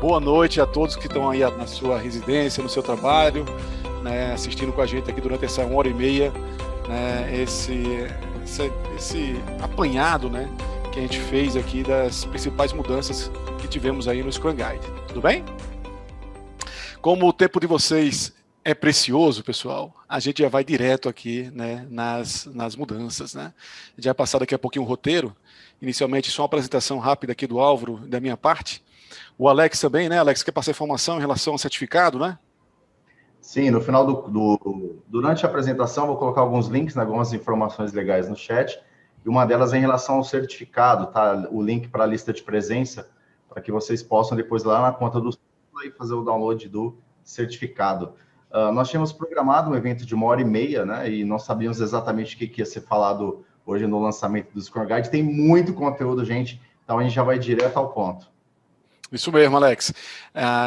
boa noite a todos que estão aí na sua residência, no seu trabalho, né, assistindo com a gente aqui durante essa 1h30, né, esse apanhado, né, que a gente fez aqui das principais mudanças que tivemos aí no Scrum Guide. Tudo bem? Como o tempo de vocês é precioso, pessoal, a gente já vai direto aqui, né, nas mudanças, né? A gente vai passar daqui a pouquinho o roteiro. Inicialmente, só uma apresentação rápida aqui do Álvaro, da minha parte. O Alex também, né? Alex, quer passar informação em relação ao certificado, né? Sim, no final durante a apresentação, vou colocar alguns links, né, algumas informações legais no chat, e uma delas é em relação ao certificado, tá? O link para a lista de presença, para que vocês possam depois lá na conta do e fazer o download do certificado. Nós tínhamos programado um evento de 1h30, né? E não sabíamos exatamente o que ia ser falado hoje no lançamento do Scrum Guide. Tem muito conteúdo, gente, então a gente já vai direto ao ponto. Isso mesmo, Alex.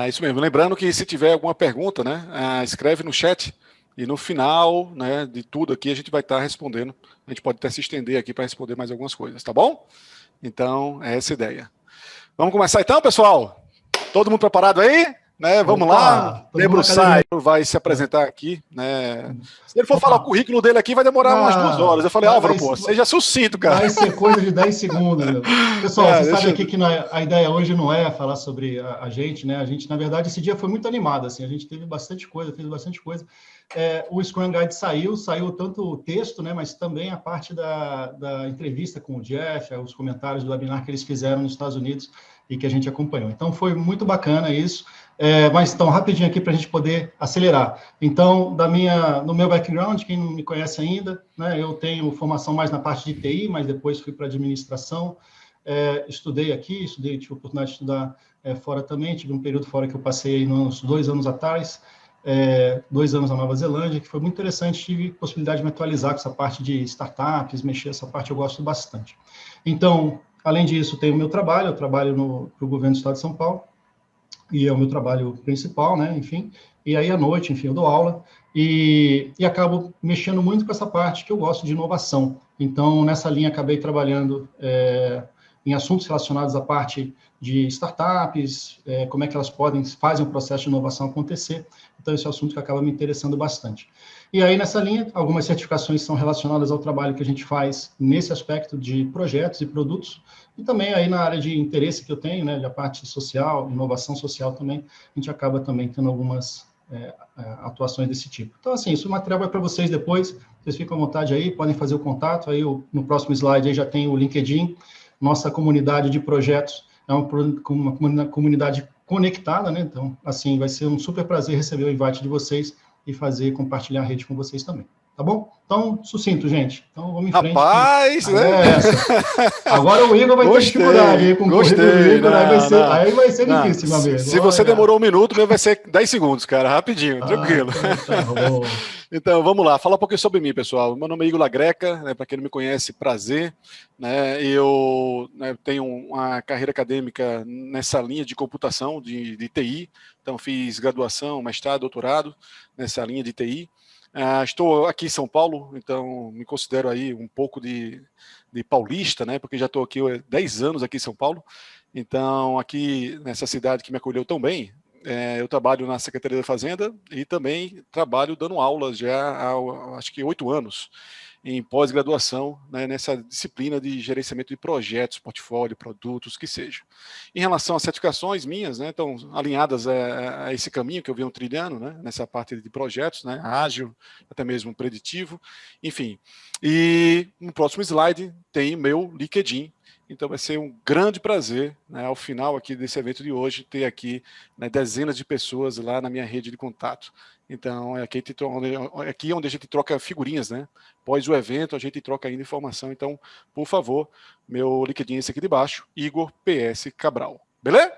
Isso mesmo. Lembrando que se tiver alguma pergunta, né, escreve no chat e no final, né, de tudo aqui a gente vai estar respondendo. A gente pode até se estender aqui para responder mais algumas coisas, tá bom? Então, é essa a ideia. Vamos começar então, pessoal? Todo mundo preparado aí? Né, vamos lá, debruçar, vai se apresentar aqui, né? Se ele for falar o currículo dele aqui, vai demorar umas 2 horas. Eu falei, Álvaro, pô, seja sucinto, cara. Vai ser coisa de 10 segundos. Meu. Pessoal, você sabe aqui que a ideia hoje não é falar sobre a gente, né? A gente, na verdade, esse dia foi muito animado, assim, a gente teve bastante coisa, fez bastante coisa. O Scrum Guide saiu tanto o texto, né, mas também a parte da entrevista com o Jeff, os comentários do webinar que eles fizeram nos Estados Unidos e que a gente acompanhou. Então, foi muito bacana isso. Mas então, rapidinho aqui para a gente poder acelerar. Então, no meu background, quem não me conhece ainda, né, eu tenho formação mais na parte de TI, mas depois fui para administração, estudei aqui, tive a oportunidade de estudar fora também, tive um período fora que eu passei uns 2 anos atrás, 2 anos na Nova Zelândia, que foi muito interessante, tive possibilidade de me atualizar com essa parte de startups, mexer essa parte eu gosto bastante. Então, além disso, tenho o meu trabalho, eu trabalho para o governo do Estado de São Paulo, e é o meu trabalho principal, né, enfim, e aí à noite, enfim, eu dou aula, e acabo mexendo muito com essa parte que eu gosto de inovação. Então, nessa linha, acabei trabalhando em assuntos relacionados à parte de startups, como é que elas fazem o processo de inovação acontecer. Então, esse é um assunto que acaba me interessando bastante. E aí, nessa linha, algumas certificações são relacionadas ao trabalho que a gente faz nesse aspecto de projetos e produtos, e também aí na área de interesse que eu tenho, né, da parte social, inovação social também, a gente acaba também tendo algumas atuações desse tipo. Então, assim, isso material vai para vocês depois, vocês ficam à vontade aí, podem fazer o contato, aí no próximo slide aí já tem o LinkedIn, nossa comunidade de projetos é uma comunidade conectada, né, então, assim, vai ser um super prazer receber o invite de vocês e compartilhar a rede com vocês também. Tá bom? Então, sucinto, gente. Então, vamos em frente. Rapaz, né? Agora o Igor vai ter dificuldade aí com o currículo do Igor, aí vai ser difícil, meu amigo. Se você demorou 1 minuto, meu vai ser 10 segundos, cara, rapidinho, tranquilo. Então, vamos lá, falar um pouquinho sobre mim, pessoal. Meu nome é Igor Lagreca, né, para quem não me conhece, prazer. Né, eu tenho uma carreira acadêmica nessa linha de computação, de TI, então fiz graduação, mestrado, doutorado nessa linha de TI. Estou aqui em São Paulo, então me considero aí um pouco de paulista, né? Porque já estou aqui há 10 anos aqui em São Paulo. Então, aqui nessa cidade que me acolheu tão bem, eu trabalho na Secretaria da Fazenda e também trabalho dando aulas já há, acho que 8 anos, em pós-graduação, né, nessa disciplina de gerenciamento de projetos, portfólio, produtos, que seja. Em relação às certificações minhas, né, estão alinhadas a esse caminho que eu venho trilhando, né, nessa parte de projetos, né, ágil, até mesmo preditivo, enfim. E no próximo slide tem meu LinkedIn. Então vai ser um grande prazer, né, ao final aqui desse evento de hoje, ter aqui, né, dezenas de pessoas lá na minha rede de contato. Então é aqui onde a gente troca figurinhas, né? Após o evento a gente troca ainda informação. Então, por favor, meu LinkedIn é esse aqui de baixo, Igor PS Cabral. Beleza?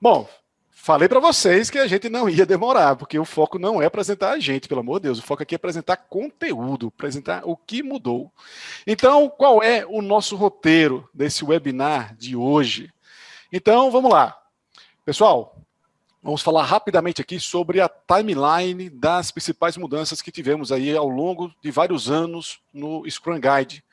Bom, falei para vocês que a gente não ia demorar, porque o foco não é apresentar a gente, pelo amor de Deus. O foco aqui é apresentar conteúdo, apresentar o que mudou. Então, qual é o nosso roteiro desse webinar de hoje? Então, vamos lá. Pessoal, vamos falar rapidamente aqui sobre a timeline das principais mudanças que tivemos aí ao longo de vários anos no Scrum Guide.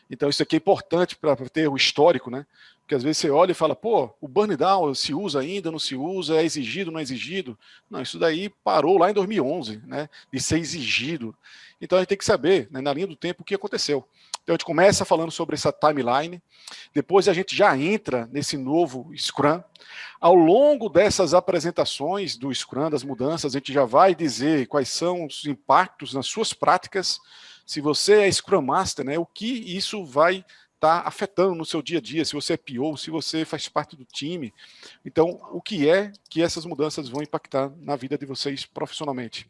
Então, isso aqui é importante para ter o histórico, né? Porque às vezes você olha e fala, pô, o burn down se usa ainda, não se usa, é exigido, não é exigido. Não, isso daí parou lá em 2011, né, de ser exigido. Então a gente tem que saber, né, na linha do tempo, o que aconteceu. Então a gente começa falando sobre essa timeline, depois a gente já entra nesse novo Scrum. Ao longo dessas apresentações do Scrum, das mudanças, a gente já vai dizer quais são os impactos nas suas práticas. Se você é Scrum Master, né, o que isso vai estar afetando no seu dia a dia, se você é PO, se você faz parte do time. Então, o que é que essas mudanças vão impactar na vida de vocês profissionalmente?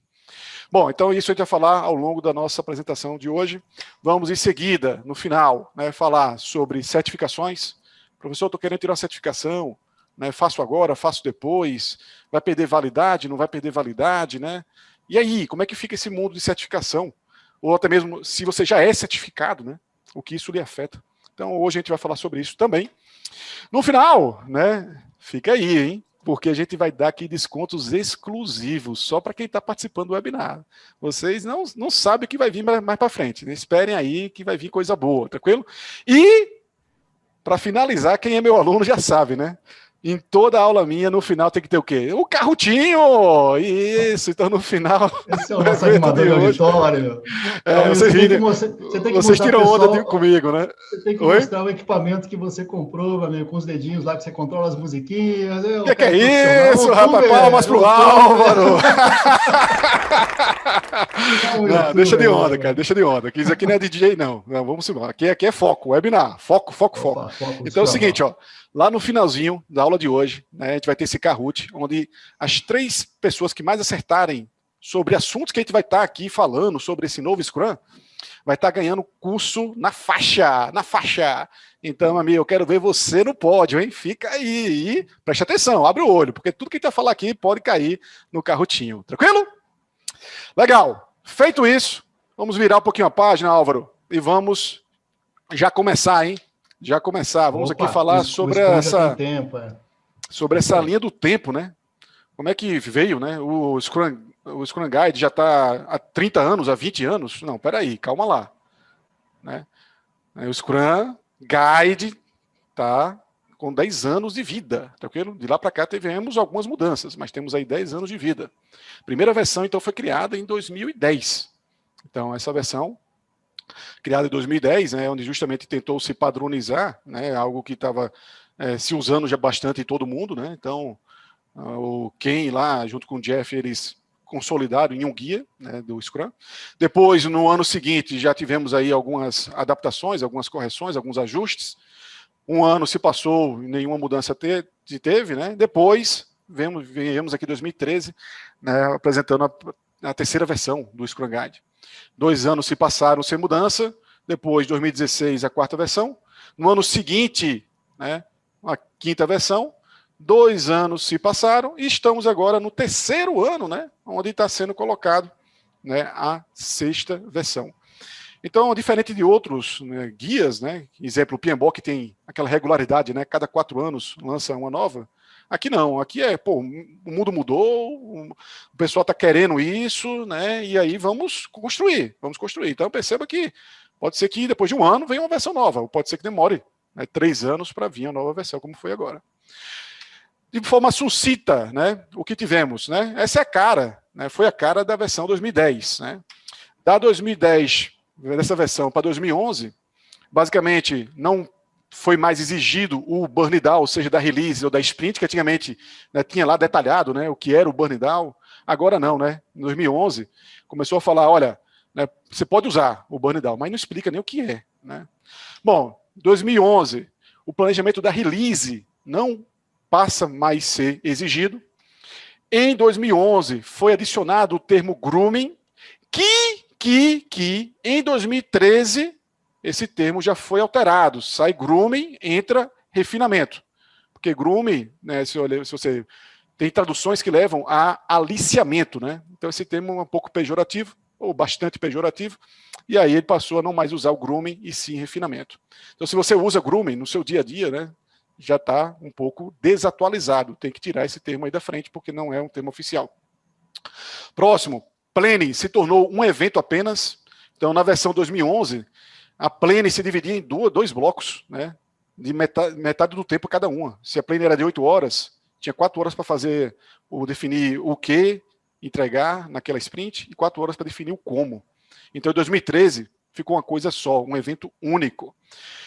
Bom, então isso a gente vai falar ao longo da nossa apresentação de hoje. Vamos em seguida, no final, né, falar sobre certificações. Professor, estou querendo tirar uma certificação, né, faço agora, faço depois, vai perder validade, não vai perder validade, né? E aí, como é que fica esse mundo de certificação? Ou até mesmo se você já é certificado, né, o que isso lhe afeta? Então, hoje a gente vai falar sobre isso também. No final, né, fica aí, hein? Porque a gente vai dar aqui descontos exclusivos só para quem está participando do webinar. Vocês não sabem o que vai vir mais para frente. Né? Esperem aí que vai vir coisa boa, tranquilo? E, para finalizar, quem é meu aluno já sabe, né? Em toda aula minha, no final tem que ter o quê? O carrotinho! Isso, então no final... Esse é o nosso animador de auditório. Vocês tiram onda comigo, né? Você tem que mostrar o equipamento que você comprou, meu amigo, com os dedinhos lá que você controla as musiquinhas. O que é isso, rapaz? Palmas pro Álvaro! Não, deixa de onda, cara, deixa de onda. Isso aqui não é DJ, não. Vamos embora. Aqui é foco, webinar. Foco. Então é o seguinte, ó. Lá no finalzinho da aula de hoje, né, a gente vai ter esse Kahoot, onde as 3 pessoas que mais acertarem sobre assuntos que a gente vai estar aqui falando sobre esse novo Scrum, vai estar ganhando curso na faixa. Então, amigo, eu quero ver você no pódio, hein? Fica aí e preste atenção, abre o olho, porque tudo que a gente vai falar aqui pode cair no Kahootinho. Tranquilo? Legal. Feito isso, vamos virar um pouquinho a página, Álvaro, e vamos já começar, hein? Vamos aqui falar sobre essa linha do tempo, né? Como é que veio, né? O Scrum Guide já está há 30 anos, há 20 anos? Não, peraí, calma lá. Né? O Scrum Guide está com 10 anos de vida, tranquilo? De lá para cá tivemos algumas mudanças, mas temos aí 10 anos de vida. A primeira versão, então, foi criada em 2010. Então, essa versão criada em 2010, né, onde justamente tentou se padronizar, né, algo que estava se usando já bastante em todo mundo, né, então o Ken lá, junto com o Jeff, eles consolidaram em um guia, né, do Scrum. Depois, no ano seguinte, já tivemos aí algumas adaptações, algumas correções, alguns ajustes. Um ano se passou, nenhuma mudança teve, né, depois viemos aqui em 2013, né, apresentando a terceira versão do Scrum Guide. 2 anos se passaram sem mudança, depois, 2016, a 4ª versão. No ano seguinte, né, a 5ª versão. 2 anos se passaram e estamos agora no 3º ano, né, onde está sendo colocado, né, a 6ª versão. Então, diferente de outros, né, guias, né, exemplo, o PMBOK tem aquela regularidade, né, cada 4 anos lança uma nova. Aqui não, aqui o mundo mudou, o pessoal está querendo isso, né? E aí vamos construir. Então perceba que pode ser que depois de 1 ano venha uma versão nova, ou pode ser que demore, né, 3 anos para vir a nova versão, como foi agora. De forma sucinta, né? O que tivemos, né? Essa é a cara, né? Foi a cara da versão 2010, né? Da 2010, dessa versão para 2011, basicamente não foi mais exigido o burn down, ou seja, da release ou da sprint, que antigamente, né, tinha lá detalhado, né, o que era o burn down. Agora não, né? Em 2011, começou a falar, olha, né, você pode usar o burn down, mas não explica nem o que é. Né? Bom, 2011, o planejamento da release não passa mais a ser exigido. Em 2011, foi adicionado o termo grooming, que em 2013... esse termo já foi alterado. Sai grooming, entra refinamento. Porque grooming, né, se você tem traduções que levam a aliciamento, né? Então esse termo é um pouco pejorativo, ou bastante pejorativo, e aí ele passou a não mais usar o grooming e sim refinamento. Então se você usa grooming no seu dia a dia, né, já está um pouco desatualizado. Tem que tirar esse termo aí da frente, porque não é um termo oficial. Próximo, planning se tornou um evento apenas. Então na versão 2011, a planning se dividia em 2 blocos, né? de metade do tempo cada uma. Se a planner era de 8 horas, tinha 4 horas para fazer, definir o que entregar naquela sprint e 4 horas para definir o como. Então, em 2013, ficou uma coisa só, um evento único.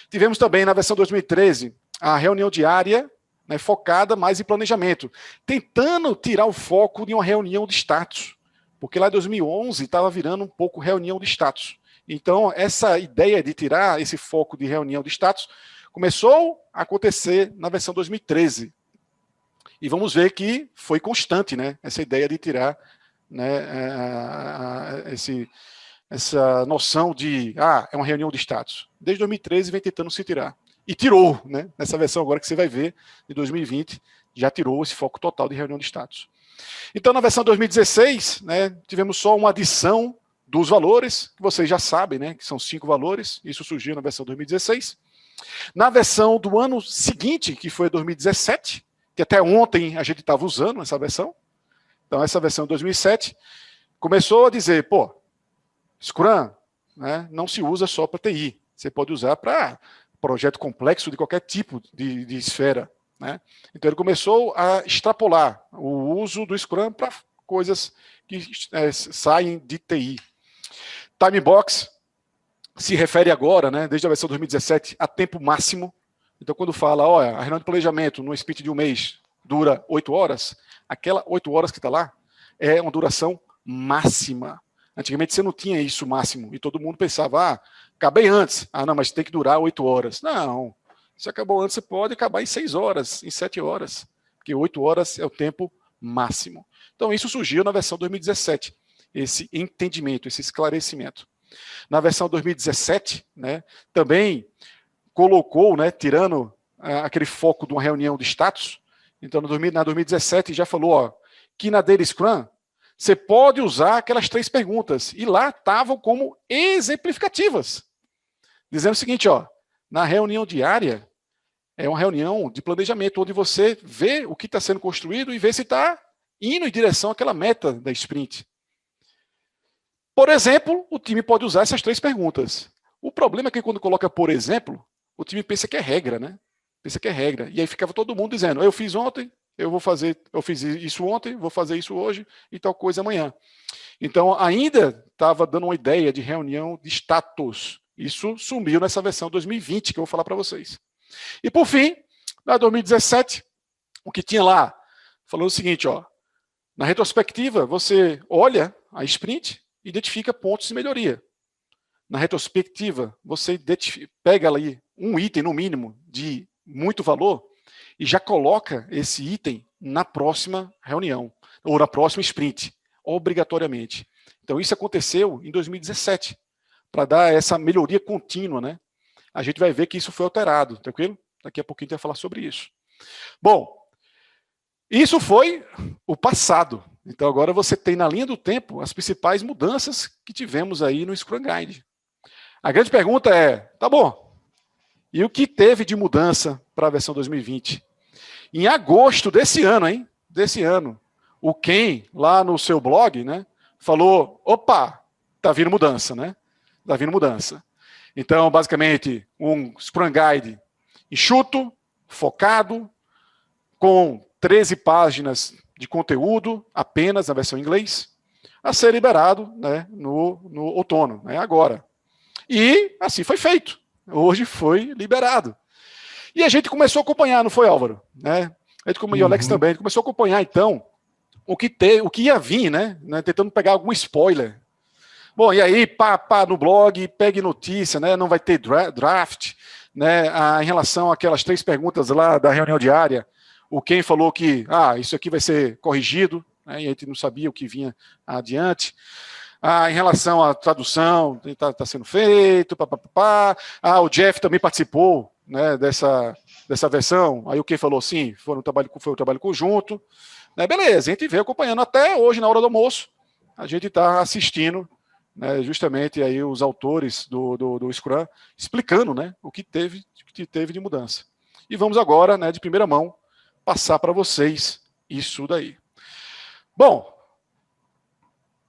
Tivemos também, na versão 2013, a reunião diária, né, focada mais em planejamento, tentando tirar o foco de uma reunião de status, porque lá em 2011 estava virando um pouco reunião de status. Então, essa ideia de tirar esse foco de reunião de status começou a acontecer na versão 2013. E vamos ver que foi constante, né, essa ideia de tirar, né, essa noção de, é uma reunião de status. Desde 2013 vem tentando se tirar. E tirou, né, nessa versão agora que você vai ver, de 2020, já tirou esse foco total de reunião de status. Então, na versão 2016, né, tivemos só uma adição dos valores, que vocês já sabem, né, que são 5 valores, isso surgiu na versão 2016. Na versão do ano seguinte, que foi 2017, que até ontem a gente estava usando essa versão, então essa versão de 2007, começou a dizer, Scrum, né, não se usa só para TI, você pode usar para projeto complexo de qualquer tipo de esfera. Né? Então ele começou a extrapolar o uso do Scrum para coisas que saem de TI. Timebox se refere agora, né, desde a versão 2017, a tempo máximo. Então, quando fala, a reunião de planejamento no sprint de um mês dura 8 horas, aquela 8 horas que está lá é uma duração máxima. Antigamente você não tinha isso máximo, e todo mundo pensava, acabei antes. Não, mas tem que durar 8 horas. Não, se acabou antes, você pode acabar em 6 horas, em 7 horas, porque 8 horas é o tempo máximo. Então, isso surgiu na versão 2017, esse entendimento, esse esclarecimento. Na versão 2017, né, também colocou, né, tirando aquele foco de uma reunião de status. Então, na 2017 já falou que na Daily Scrum você pode usar aquelas 3 perguntas. E lá estavam como exemplificativas. Dizendo o seguinte, na reunião diária, é uma reunião de planejamento, onde você vê o que está sendo construído e vê se está indo em direção àquela meta da sprint. Por exemplo, o time pode usar essas 3 perguntas. O problema é que quando coloca por exemplo, o time pensa que é regra, né? Pensa que é regra. E aí ficava todo mundo dizendo, eu fiz ontem, eu fiz isso ontem, vou fazer isso hoje e tal coisa amanhã. Então, ainda estava dando uma ideia de reunião de status. Isso sumiu nessa versão 2020, que eu vou falar para vocês. E, por fim, na 2017, o que tinha lá, falou o seguinte, na retrospectiva, você olha a sprint e identifica pontos de melhoria. Na retrospectiva, você pega ali um item, no mínimo, de muito valor e já coloca esse item na próxima reunião, ou na próxima sprint, obrigatoriamente. Então, isso aconteceu em 2017, para dar essa melhoria contínua, né? A gente vai ver que isso foi alterado, tranquilo? Daqui a pouquinho a gente vai falar sobre isso. Bom, isso foi o passado. Então, agora você tem na linha do tempo as principais mudanças que tivemos aí no Scrum Guide. A grande pergunta é, tá bom, e o que teve de mudança para a versão 2020? Em agosto desse ano, o Ken, lá no seu blog, né, falou, opa, tá vindo mudança, né? Tá vindo mudança. Então, basicamente, um Scrum Guide enxuto, focado, com 13 páginas de conteúdo, apenas na versão em inglês, a ser liberado, né, no outono, né, agora. E assim foi feito. Hoje foi liberado. E a gente começou a acompanhar, não foi, Álvaro? Né? E o Alex também. A gente começou a acompanhar, então, o que ia vir, né? Tentando pegar algum spoiler. Bom, e aí, no blog, pegue notícia, né? Não vai ter draft, né? Em relação àquelas 3 perguntas lá da reunião diária. O Ken falou que, isso aqui vai ser corrigido, né? E a gente não sabia o que vinha adiante. Em relação à tradução, está sendo feito, o Jeff também participou, né, dessa versão. Aí o Ken falou, sim, foi um trabalho conjunto. Né, beleza, a gente veio acompanhando até hoje, na hora do almoço, a gente está assistindo, né, justamente aí os autores do Scrum explicando, né, o que teve de mudança. E vamos agora, né, de primeira mão, passar para vocês isso daí. Bom,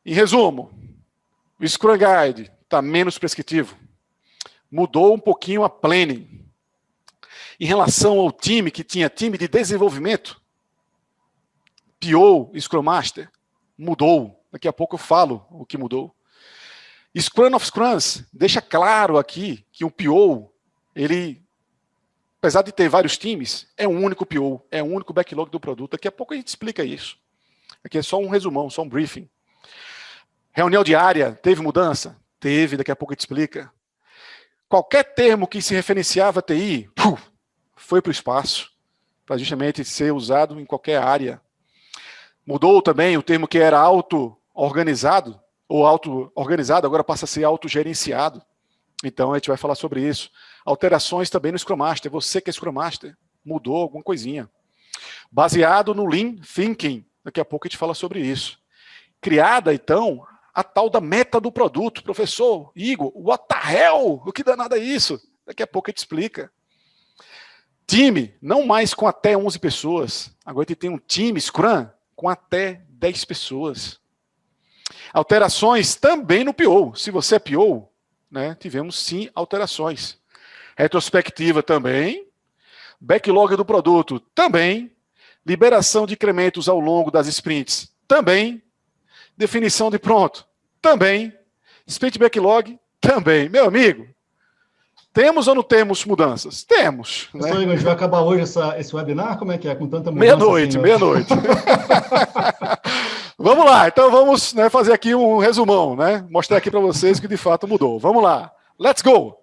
em resumo, o Scrum Guide está menos prescritivo. Mudou um pouquinho a planning. em relação ao time que tinha time de desenvolvimento, PO, Scrum Master, mudou. Daqui a pouco eu falo o que mudou. Scrum of Scrums deixa claro aqui que um PO, ele, apesar de ter vários times, é um único PO, é um único backlog do produto. Daqui a pouco a gente explica isso. Aqui é só um resumão, só um briefing. Reunião diária, teve mudança? Teve, daqui a pouco a gente explica. Qualquer termo que se referenciava a TI, foi para o espaço, para justamente ser usado em qualquer área. Mudou também o termo que era auto-organizado, ou auto-organizado, agora passa a ser autogerenciado. Então a gente vai falar sobre isso. Alterações também no Scrum Master, você que é Scrum Master, mudou alguma coisinha. Baseado no Lean Thinking, daqui a pouco a gente fala sobre isso. Criada, então, a tal da meta do produto. Professor Igor, what the hell? O que danado é isso? Daqui a pouco a gente explica. Time, não mais com até 11 pessoas. Agora a gente tem um time Scrum com até 10 pessoas. Alterações também no PO. Se você é PO, né, tivemos sim alterações. Retrospectiva também. Backlog do produto também. Liberação de incrementos ao longo das sprints também. Definição de pronto também. Sprint backlog também. Meu amigo, temos ou não temos mudanças? Temos. Né? A gente vai acabar hoje esse webinar? Como é que é? Com tanta mudança? Meia-noite, assim, meia-noite. Vamos lá, então vamos, né, fazer aqui um resumão, né? Mostrar aqui para vocês que de fato mudou. Vamos lá. Let's go!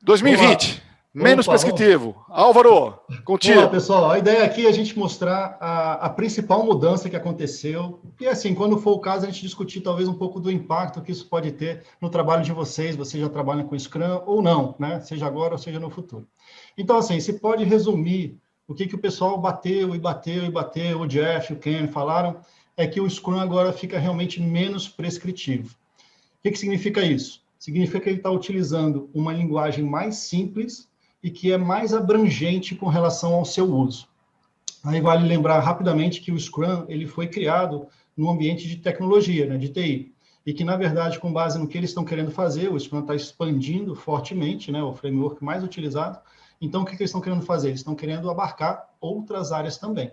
2020, menos prescritivo. Álvaro, contigo. Olá, pessoal. A ideia aqui é a gente mostrar a principal mudança que aconteceu. E assim, quando for o caso, a gente discutir talvez um pouco do impacto que isso pode ter no trabalho de vocês. Vocês já trabalham com Scrum ou não, né? Seja agora ou seja no futuro. Então, assim, se pode resumir o que o pessoal bateu, o Jeff, o Ken falaram, é que o Scrum agora fica realmente menos prescritivo. O que significa isso? Significa que ele está utilizando uma linguagem mais simples e que é mais abrangente com relação ao seu uso. Aí vale lembrar rapidamente que o Scrum ele foi criado no ambiente de tecnologia, né, de TI, e que, na verdade, com base no que eles estão querendo fazer, o Scrum está expandindo fortemente, né, o framework mais utilizado. Então, o que eles estão querendo fazer? Eles estão querendo abarcar outras áreas também.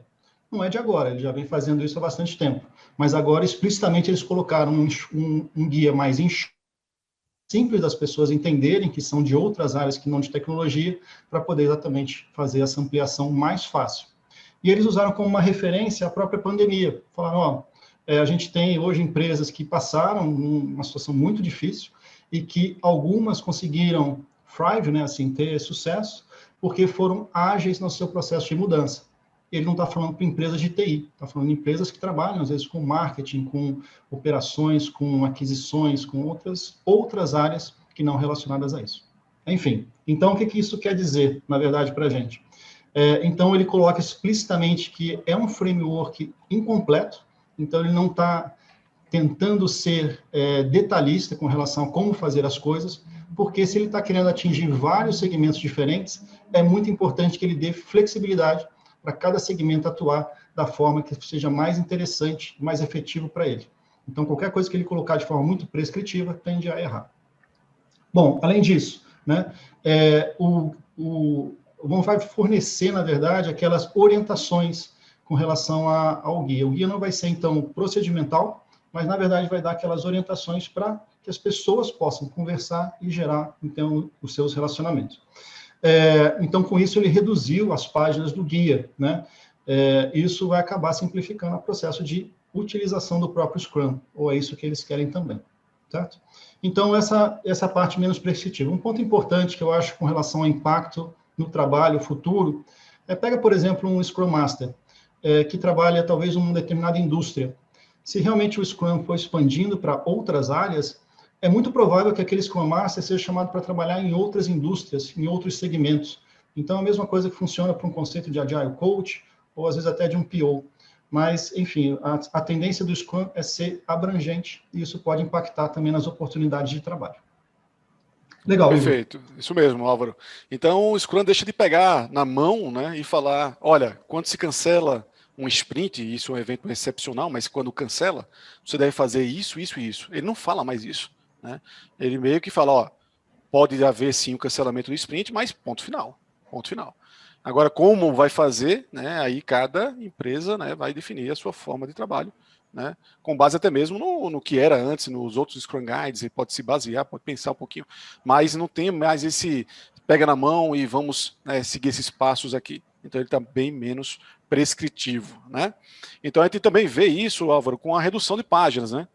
Não é de agora, eles já vêm fazendo isso há bastante tempo. Mas agora, explicitamente, eles colocaram um guia mais simples das pessoas entenderem que são de outras áreas que não de tecnologia, para poder exatamente fazer essa ampliação mais fácil. E eles usaram como uma referência a própria pandemia. Falaram, ó, a gente tem hoje empresas que passaram uma situação muito difícil e que algumas conseguiram thrive, né, assim, ter sucesso, porque foram ágeis no seu processo de mudança. Ele não está falando para empresas de TI, está falando de empresas que trabalham, às vezes, com marketing, com operações, com aquisições, com outras áreas que não relacionadas a isso. Enfim, então, o que isso quer dizer, na verdade, para a gente? Então, ele coloca explicitamente que é um framework incompleto, então ele não está tentando ser detalhista com relação a como fazer as coisas, porque se ele está querendo atingir vários segmentos diferentes, é muito importante que ele dê flexibilidade para cada segmento atuar da forma que seja mais interessante, mais efetivo para ele. Então, qualquer coisa que ele colocar de forma muito prescritiva, tende a errar. Bom, além disso, né, vai fornecer, na verdade, aquelas orientações com relação ao guia. O guia não vai ser, então, procedimental, mas, na verdade, vai dar aquelas orientações para que as pessoas possam conversar e gerar, então, os seus relacionamentos. Então, com isso, ele reduziu as páginas do guia, né? Isso vai acabar simplificando o processo de utilização do próprio Scrum, ou é isso que eles querem também, certo? Então, essa parte menos prescritiva. Um ponto importante que eu acho com relação ao impacto no trabalho futuro, pega, por exemplo, um Scrum Master, que trabalha, talvez, em uma determinada indústria. Se realmente o Scrum for expandindo para outras áreas, é muito provável que aquele Scrum Master seja chamado para trabalhar em outras indústrias, em outros segmentos. Então, a mesma coisa que funciona para um conceito de Agile Coach, ou às vezes até de um PO. Mas, enfim, a tendência do Scrum é ser abrangente, e isso pode impactar também nas oportunidades de trabalho. Legal. Perfeito, isso mesmo, Álvaro. Então, o Scrum deixa de pegar na mão, né, e falar, olha, quando se cancela um sprint, isso é um evento excepcional, mas quando cancela, você deve fazer isso, isso e isso. Ele não fala mais isso. Né? Ele meio que fala, ó, pode haver sim o cancelamento do sprint, mas ponto final. Ponto final. Agora, como vai fazer, né, aí cada empresa, né, vai definir a sua forma de trabalho, né, com base até mesmo no que era antes, nos outros Scrum Guides, e pode se basear, pode pensar um pouquinho, mas não tem mais esse pega na mão e vamos, né, seguir esses passos aqui. Então ele está bem menos prescritivo, né? Então a gente também vê isso, Álvaro, com a redução de páginas, né?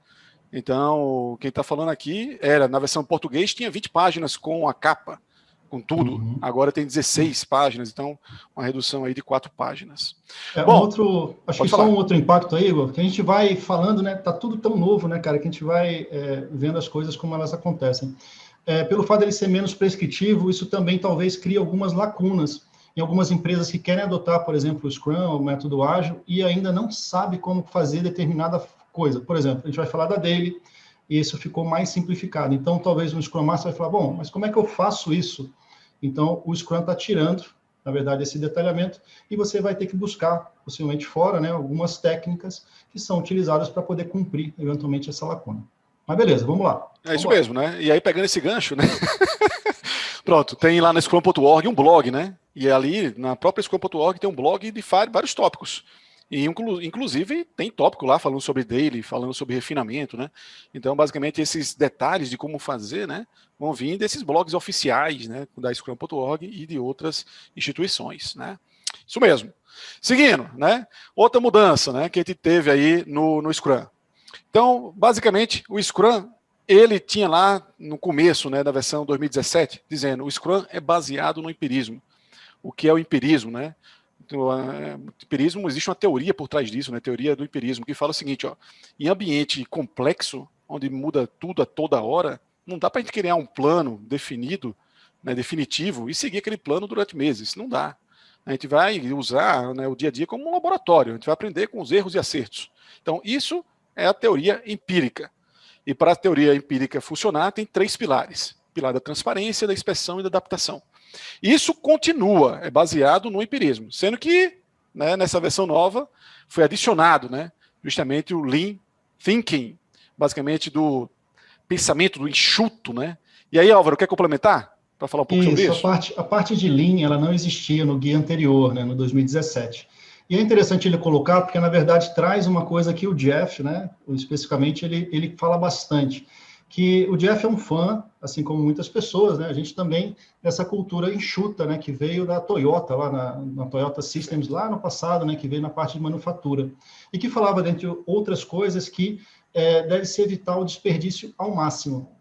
Então, quem está falando aqui era, na versão português, tinha 20 páginas com a capa, com tudo. Agora tem 16 páginas, então uma redução aí de 4 páginas. Bom, acho que só um outro impacto aí, Igor, que a gente vai falando, né? Tá tudo tão novo, né, cara, que a gente vai vendo as coisas como elas acontecem. Pelo fato dele ser menos prescritivo, isso também talvez crie algumas lacunas em algumas empresas que querem adotar, por exemplo, o Scrum, o método ágil, e ainda não sabe como fazer determinada coisa. Por exemplo, a gente vai falar da Daily, e isso ficou mais simplificado. Então, talvez um Scrum Master vai falar, bom, mas como é que eu faço isso? Então, o Scrum está tirando, na verdade, esse detalhamento, e você vai ter que buscar, possivelmente fora, né, algumas técnicas que são utilizadas para poder cumprir, eventualmente, essa lacuna. Mas beleza, vamos lá. É isso mesmo, né? E aí, pegando esse gancho, né? Pronto, tem lá na Scrum.org um blog, né? E ali, na própria Scrum.org, tem um blog de vários tópicos. E, inclusive, tem tópico lá falando sobre daily, falando sobre refinamento, né? Então, basicamente, esses detalhes de como fazer, né, vão vir desses blogs oficiais, né, da Scrum.org e de outras instituições, né? Isso mesmo. Seguindo, né? Outra mudança, né, que a gente teve aí no Scrum. Então, basicamente, o Scrum, ele tinha lá no começo, né, da versão 2017, dizendo o Scrum é baseado no empirismo. O que é o empirismo, né? Então, o empirismo, existe uma teoria por trás disso, né? Teoria do empirismo, que fala o seguinte, ó, em ambiente complexo, onde muda tudo a toda hora, não dá para a gente criar um plano definido, né, definitivo, e seguir aquele plano durante meses. Não dá. A gente vai usar, né, o dia a dia como um laboratório, a gente vai aprender com os erros e acertos. Então, isso é a teoria empírica. E para a teoria empírica funcionar, tem 3 pilares. Pilar da transparência, da inspeção e da adaptação. Isso continua, é baseado no empirismo, sendo que, né, nessa versão nova foi adicionado, né, justamente o Lean Thinking, basicamente do pensamento, do enxuto, né? E aí, Álvaro, quer complementar? Para falar um pouco sobre isso? A parte de Lean, ela não existia no guia anterior, né, no 2017. E é interessante ele colocar, porque, na verdade, traz uma coisa que o Jeff, né, especificamente, ele fala bastante, que o Jeff é um fã, assim como muitas pessoas, né, a gente também, dessa cultura enxuta, né, que veio da Toyota, lá na Toyota Systems, lá no passado, né, que veio na parte de manufatura, e que falava, dentre outras coisas, que deve-se evitar o desperdício ao máximo.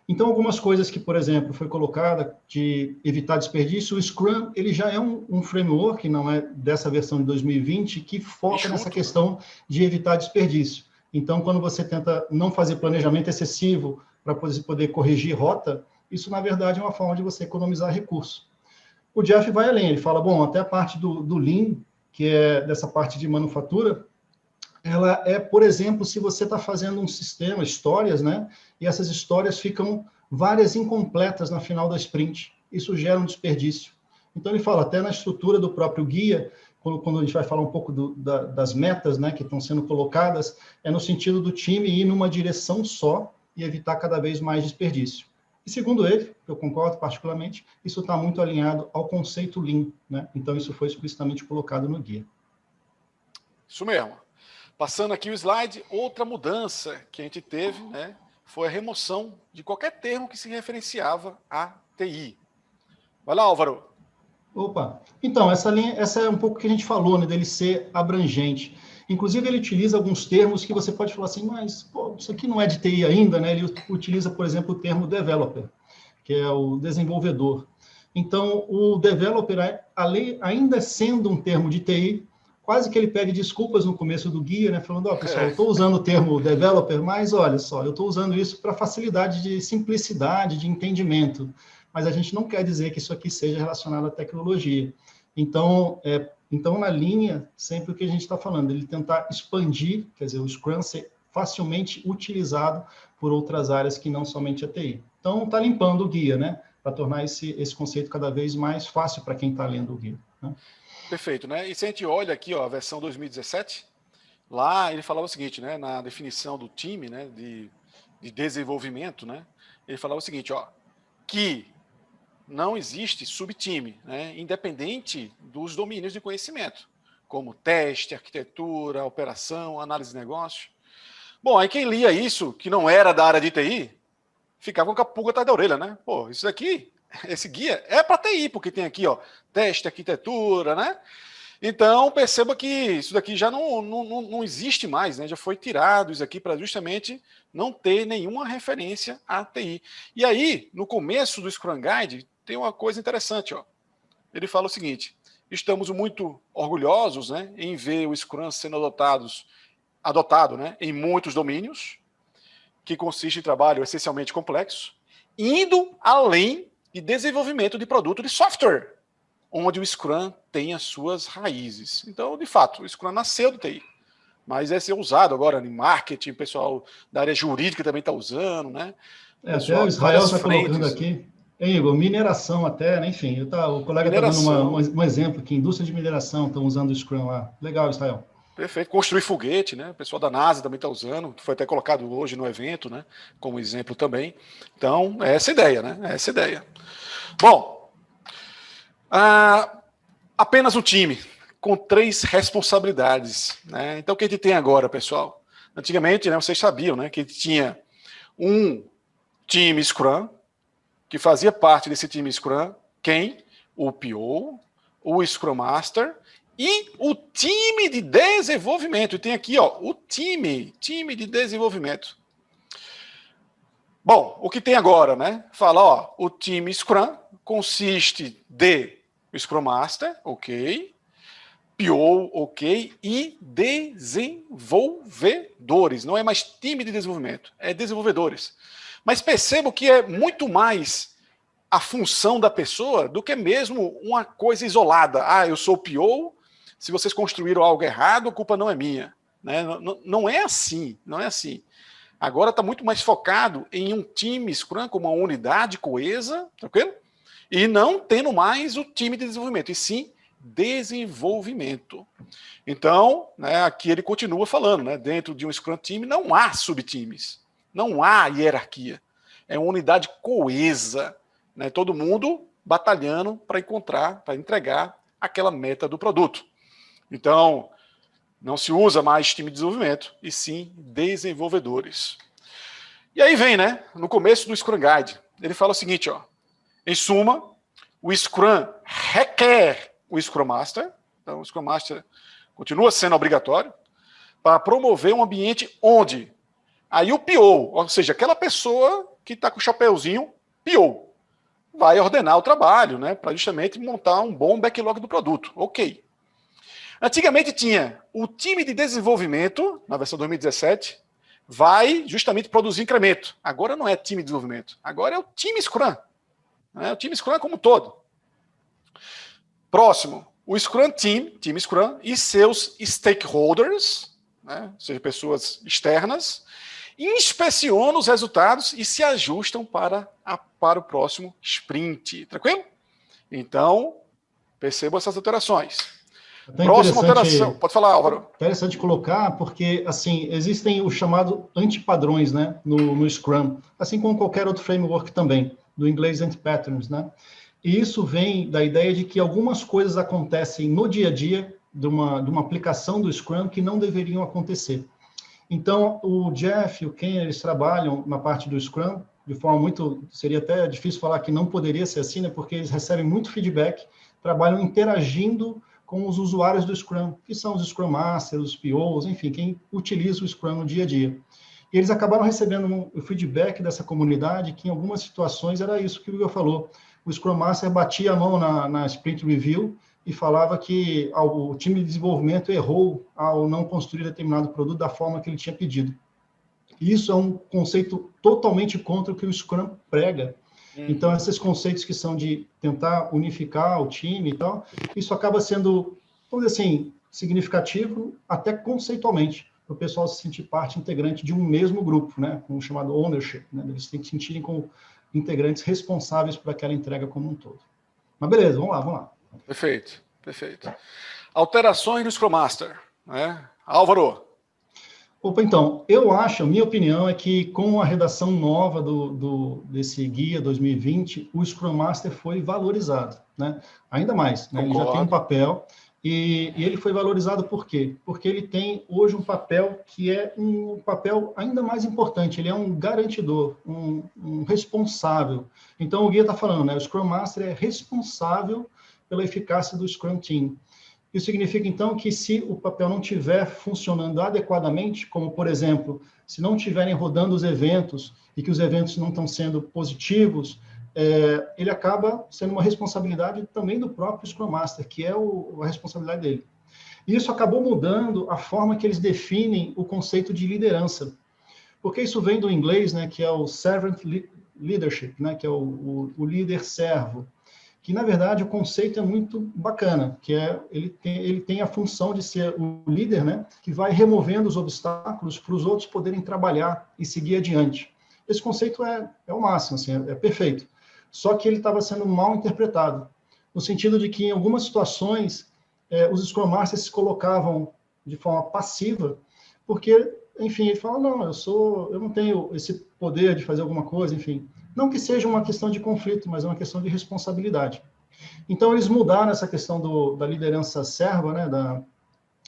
Então, algumas coisas que, por exemplo, foi colocada de evitar desperdício, o Scrum, ele já é um framework, não é dessa versão de 2020, que foca nessa questão de evitar desperdício. Então, quando você tenta não fazer planejamento excessivo para poder corrigir rota, isso, na verdade, é uma forma de você economizar recurso. O Jeff vai além, ele fala, bom, até a parte do Lean, que é dessa parte de manufatura, ela é, por exemplo, se você está fazendo um sistema, histórias, né? E essas histórias ficam várias incompletas na final da sprint. Isso gera um desperdício. Então, ele fala, até na estrutura do próprio guia, quando a gente vai falar um pouco das metas, né, que estão sendo colocadas, é no sentido do time ir numa direção só e evitar cada vez mais desperdício. E segundo ele, eu concordo particularmente, isso está muito alinhado ao conceito Lean, né? Então, isso foi explicitamente colocado no guia. Isso mesmo. Passando aqui o slide, outra mudança que a gente teve, né, foi a remoção de qualquer termo que se referenciava a TI. Vai lá, Álvaro. Opa, então, essa é um pouco que a gente falou, né, dele ser abrangente. Inclusive, ele utiliza alguns termos que você pode falar assim, mas pô, isso aqui não é de TI ainda, né? Ele utiliza, por exemplo, o termo developer, que é o desenvolvedor. Então, o developer, ainda sendo um termo de TI, quase que ele pede desculpas no começo do guia, né? Falando, ó, pessoal, eu estou usando o termo developer, mas olha só, eu estou usando isso para facilidade de simplicidade, de entendimento. Mas a gente não quer dizer que isso aqui seja relacionado à tecnologia. Então, na linha, sempre o que a gente está falando, ele tentar expandir, quer dizer, o Scrum ser facilmente utilizado por outras áreas que não somente a TI. Então, está limpando o guia, né? Para tornar esse conceito cada vez mais fácil para quem está lendo o guia, né? Perfeito, né? E se a gente olha aqui, ó, a versão 2017, lá ele falava o seguinte, né? Na definição do time, né? De desenvolvimento, né? Ele falava o seguinte, ó, que não existe subtime, né, independente dos domínios de conhecimento, como teste, arquitetura, operação, análise de negócio. Bom, aí quem lia isso, que não era da área de TI, ficava com a pulga atrás da orelha, né? Pô, isso daqui, esse guia é para TI, porque tem aqui, ó, teste, arquitetura, né? Então, perceba que isso daqui já não existe mais, né? Já foi tirado isso aqui para justamente não ter nenhuma referência à TI. E aí, no começo do Scrum Guide, tem uma coisa interessante, ó. Ele fala o seguinte: estamos muito orgulhosos, né, em ver o Scrum sendo adotado, né, em muitos domínios, que consiste em trabalho essencialmente complexo, indo além de desenvolvimento de produto de software, onde o Scrum tem as suas raízes. Então, de fato, o Scrum nasceu do TI, mas é ser usado agora em marketing, o pessoal da área jurídica também está usando, né? Até o Israel está colocando aqui, Igor, mineração até, né? Enfim, o colega está dando um exemplo aqui, indústria de mineração, estão usando o Scrum lá. Legal, Israel. Perfeito. Construir foguete, né? O pessoal da NASA também está usando, foi até colocado hoje no evento, né? Como exemplo também. Então, é essa a ideia, né? É essa a ideia. Bom, apenas um time com 3 responsabilidades, né? Então, o que a gente tem agora, pessoal? Antigamente, né, vocês sabiam, né, que a gente tinha um time Scrum, que fazia parte desse time Scrum, quem? O PO, o Scrum Master e o time de desenvolvimento. E tem aqui, ó, o time de desenvolvimento. Bom, o que tem agora, né? Fala, ó, o time Scrum consiste de Scrum Master, ok, PO, ok, e desenvolvedores. Não é mais time de desenvolvimento, é desenvolvedores. Mas percebo que é muito mais a função da pessoa do que mesmo uma coisa isolada. Ah, eu sou o PO, se vocês construíram algo errado, a culpa não é minha. Né? Não é assim, não é assim. Agora está muito mais focado em um time Scrum como uma unidade coesa, tranquilo? E não tendo mais o time de desenvolvimento, e sim desenvolvimento. Então, né, aqui ele continua falando, né, dentro de um Scrum Team não há subtimes, não há hierarquia. É uma unidade coesa, né, todo mundo batalhando para entregar aquela meta do produto. Então, não se usa mais time de desenvolvimento, e sim desenvolvedores. E aí vem, né, no começo do Scrum Guide, ele fala o seguinte, ó, em suma, o Scrum requer o Scrum Master, então o Scrum Master continua sendo obrigatório, para promover um ambiente onde aí o PO, ou seja, aquela pessoa que está com o chapéuzinho PO, vai ordenar o trabalho, né, para justamente montar um bom backlog do produto. Ok. Antigamente tinha o time de desenvolvimento, na versão 2017, vai justamente produzir incremento. Agora não é time de desenvolvimento, agora é o time Scrum. O time Scrum como um todo. Próximo, o Scrum Team, time Scrum, e seus stakeholders, né, ou seja, pessoas externas, inspecionam os resultados e se ajustam para o próximo sprint. Tranquilo? Então, percebam essas alterações. Próxima alteração. Pode falar, Álvaro. Interessante colocar, porque assim, existem o chamado antipadrões, né, no Scrum, assim como qualquer outro framework também, do inglês anti-patterns, né? E isso vem da ideia de que algumas coisas acontecem no dia a dia de uma aplicação do Scrum que não deveriam acontecer. Então, o Jeff e o Ken, eles trabalham na parte do Scrum de forma muito... Seria até difícil falar que não poderia ser assim, né? Porque eles recebem muito feedback, trabalham interagindo com os usuários do Scrum, que são os Scrum Masters, os POs, enfim, quem utiliza o Scrum no dia a dia. E eles acabaram recebendo o feedback dessa comunidade, que em algumas situações era isso que o Igor falou. O Scrum Master batia a mão na Sprint Review e falava que o time de desenvolvimento errou ao não construir determinado produto da forma que ele tinha pedido. Isso é um conceito totalmente contra o que o Scrum prega. Então, esses conceitos que são de tentar unificar o time e tal, isso acaba sendo, vamos dizer assim, significativo até conceitualmente, para o pessoal se sentir parte integrante de um mesmo grupo, né, com o chamado ownership, né, eles têm que se sentirem como integrantes responsáveis por aquela entrega como um todo. Mas beleza, vamos lá. Perfeito. Alterações no Scrum Master, né? Álvaro. Opa, então, eu acho, a minha opinião é que com a redação nova desse guia 2020, o Scrum Master foi valorizado, né? Ainda mais, né? Ele já tem um papel e ele foi valorizado por quê? Porque ele tem hoje um papel que é um papel ainda mais importante, ele é um garantidor, um responsável. Então, o guia está falando, né? O Scrum Master é responsável pela eficácia do Scrum Team. Isso significa, então, que se o papel não estiver funcionando adequadamente, como, por exemplo, se não estiverem rodando os eventos e que os eventos não estão sendo positivos, ele acaba sendo uma responsabilidade também do próprio Scrum Master, que é a responsabilidade dele. E isso acabou mudando a forma que eles definem o conceito de liderança. Porque isso vem do inglês, né, que é o servant leadership, né, que é o líder servo. Que, na verdade, o conceito é muito bacana, que ele tem a função de ser o líder, né, que vai removendo os obstáculos para os outros poderem trabalhar e seguir adiante. Esse conceito é o máximo, assim, é perfeito. Só que ele estava sendo mal interpretado, no sentido de que, em algumas situações, os Scrum Masters se colocavam de forma passiva, porque, enfim, ele fala, não, eu não tenho esse poder de fazer alguma coisa, enfim. Não que seja uma questão de conflito, mas é uma questão de responsabilidade. Então, eles mudaram essa questão da liderança serva, né,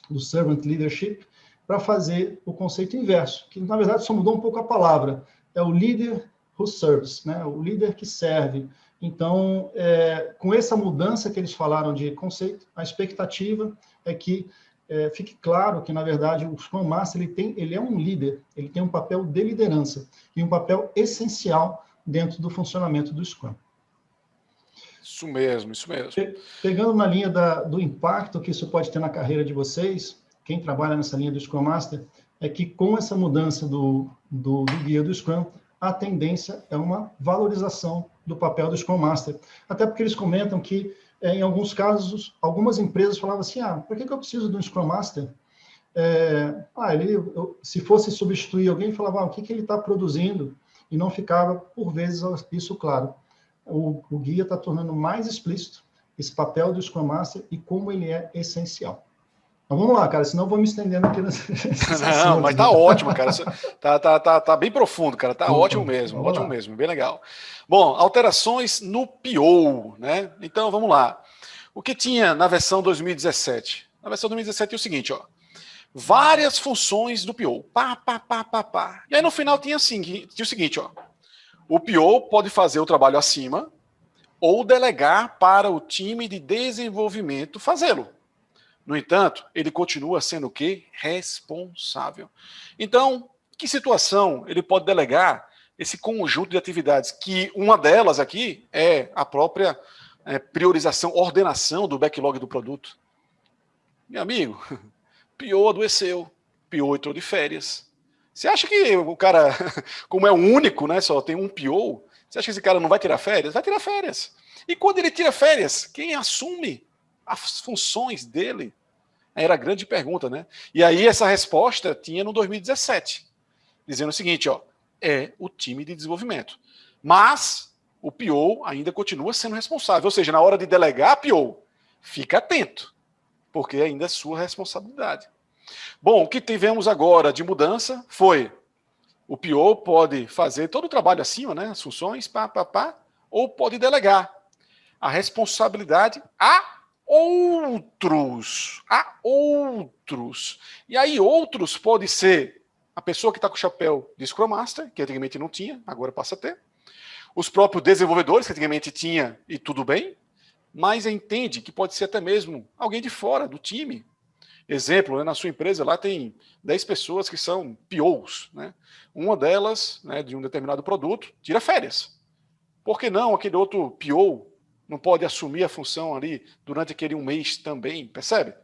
do servant leadership, para fazer o conceito inverso, que, na verdade, só mudou um pouco a palavra. É o leader who serves, né, o líder que serve. Então, com essa mudança que eles falaram de conceito, a expectativa é que fique claro que, na verdade, o Scrum Master ele é um líder, ele tem um papel de liderança e um papel essencial dentro do funcionamento do Scrum. Isso mesmo, isso mesmo. Pegando na linha do impacto que isso pode ter na carreira de vocês, quem trabalha nessa linha do Scrum Master, é que com essa mudança do guia do Scrum, a tendência é uma valorização do papel do Scrum Master. Até porque eles comentam que, em alguns casos, algumas empresas falavam assim, por que eu preciso de um Scrum Master? Se fosse substituir alguém, falava, o que ele está produzindo? E não ficava, por vezes, isso claro. O guia está tornando mais explícito esse papel do Scrum Master e como ele é essencial. Mas vamos lá, cara, senão eu vou me estendendo aqui nesse Não, mas tá ótimo, cara. Tá bem profundo, cara. Tá ótimo mesmo, ótimo mesmo, bem legal. Bom, alterações no PO, né? Então, vamos lá. O que tinha na versão 2017? Na versão 2017 é o seguinte, ó. Várias funções do PO. E aí no final tinha o seguinte, ó. O PO pode fazer o trabalho acima ou delegar para o time de desenvolvimento fazê-lo. No entanto, ele continua sendo o quê? Responsável. Então, que situação ele pode delegar esse conjunto de atividades? Que uma delas aqui é a própria priorização, ordenação do backlog do produto. Meu amigo, PO adoeceu, PO entrou de férias. Você acha que o cara, como é o único, né, só tem um PO, você acha que esse cara não vai tirar férias? Vai tirar férias. E quando ele tira férias, quem assume as funções dele? Era a grande pergunta, né? E aí essa resposta tinha no 2017, dizendo o seguinte, ó, é o time de desenvolvimento. Mas o PO ainda continua sendo responsável, ou seja, na hora de delegar a PO, fica atento, porque ainda é sua responsabilidade. Bom, o que tivemos agora de mudança foi o PO pode fazer todo o trabalho acima, né, as funções, ou pode delegar a responsabilidade a outros. E aí outros pode ser a pessoa que está com o chapéu de Scrum Master, que antigamente não tinha, agora passa a ter. Os próprios desenvolvedores, que antigamente tinha e tudo bem, mas entende que pode ser até mesmo alguém de fora do time. Exemplo, né, na sua empresa lá tem 10 pessoas que são POs, né? Uma delas, né, de um determinado produto, tira férias. Por que não aquele outro PO não pode assumir a função ali durante aquele um mês também, percebe?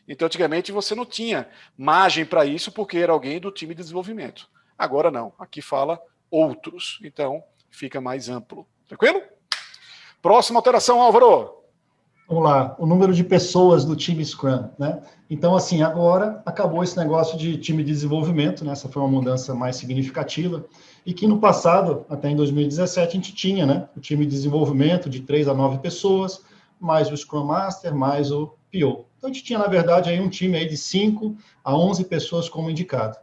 Então, antigamente você não tinha margem para isso porque era alguém do time de desenvolvimento. Agora não, aqui fala outros, então fica mais amplo. Tranquilo? Próxima alteração, Álvaro. Vamos lá, o número de pessoas do time Scrum, né? Então, assim, agora acabou esse negócio de time de desenvolvimento, né? Essa foi uma mudança mais significativa, e que no passado, até em 2017, a gente tinha, né? O time de desenvolvimento de 3 a 9 pessoas, mais o Scrum Master, mais o PO. Então, a gente tinha, na verdade, aí um time aí de 5 a 11 pessoas como indicado.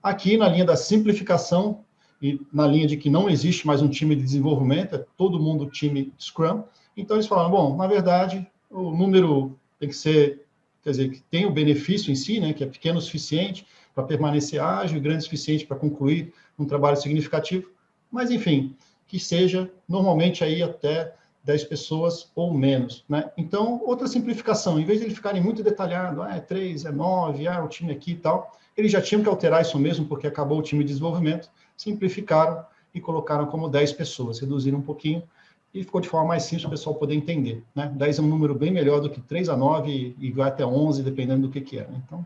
Aqui, na linha da simplificação e na linha de que não existe mais um time de desenvolvimento, é todo mundo time Scrum. Então, eles falaram, bom, na verdade, o número tem que ser, quer dizer, que tem o benefício em si, né, que é pequeno o suficiente para permanecer ágil e grande o suficiente para concluir um trabalho significativo, mas, enfim, que seja normalmente aí até 10 pessoas ou menos, né? Então, outra simplificação, em vez de eles ficarem muito detalhados, é 3, é 9, o time aqui e tal, eles já tinham que alterar isso mesmo, porque acabou o time de desenvolvimento, simplificaram e colocaram como 10 pessoas, reduziram um pouquinho, e ficou de forma mais simples para o pessoal poder entender, né? 10 é um número bem melhor do que 3 a 9 e vai até 11, dependendo do que é, né? Então,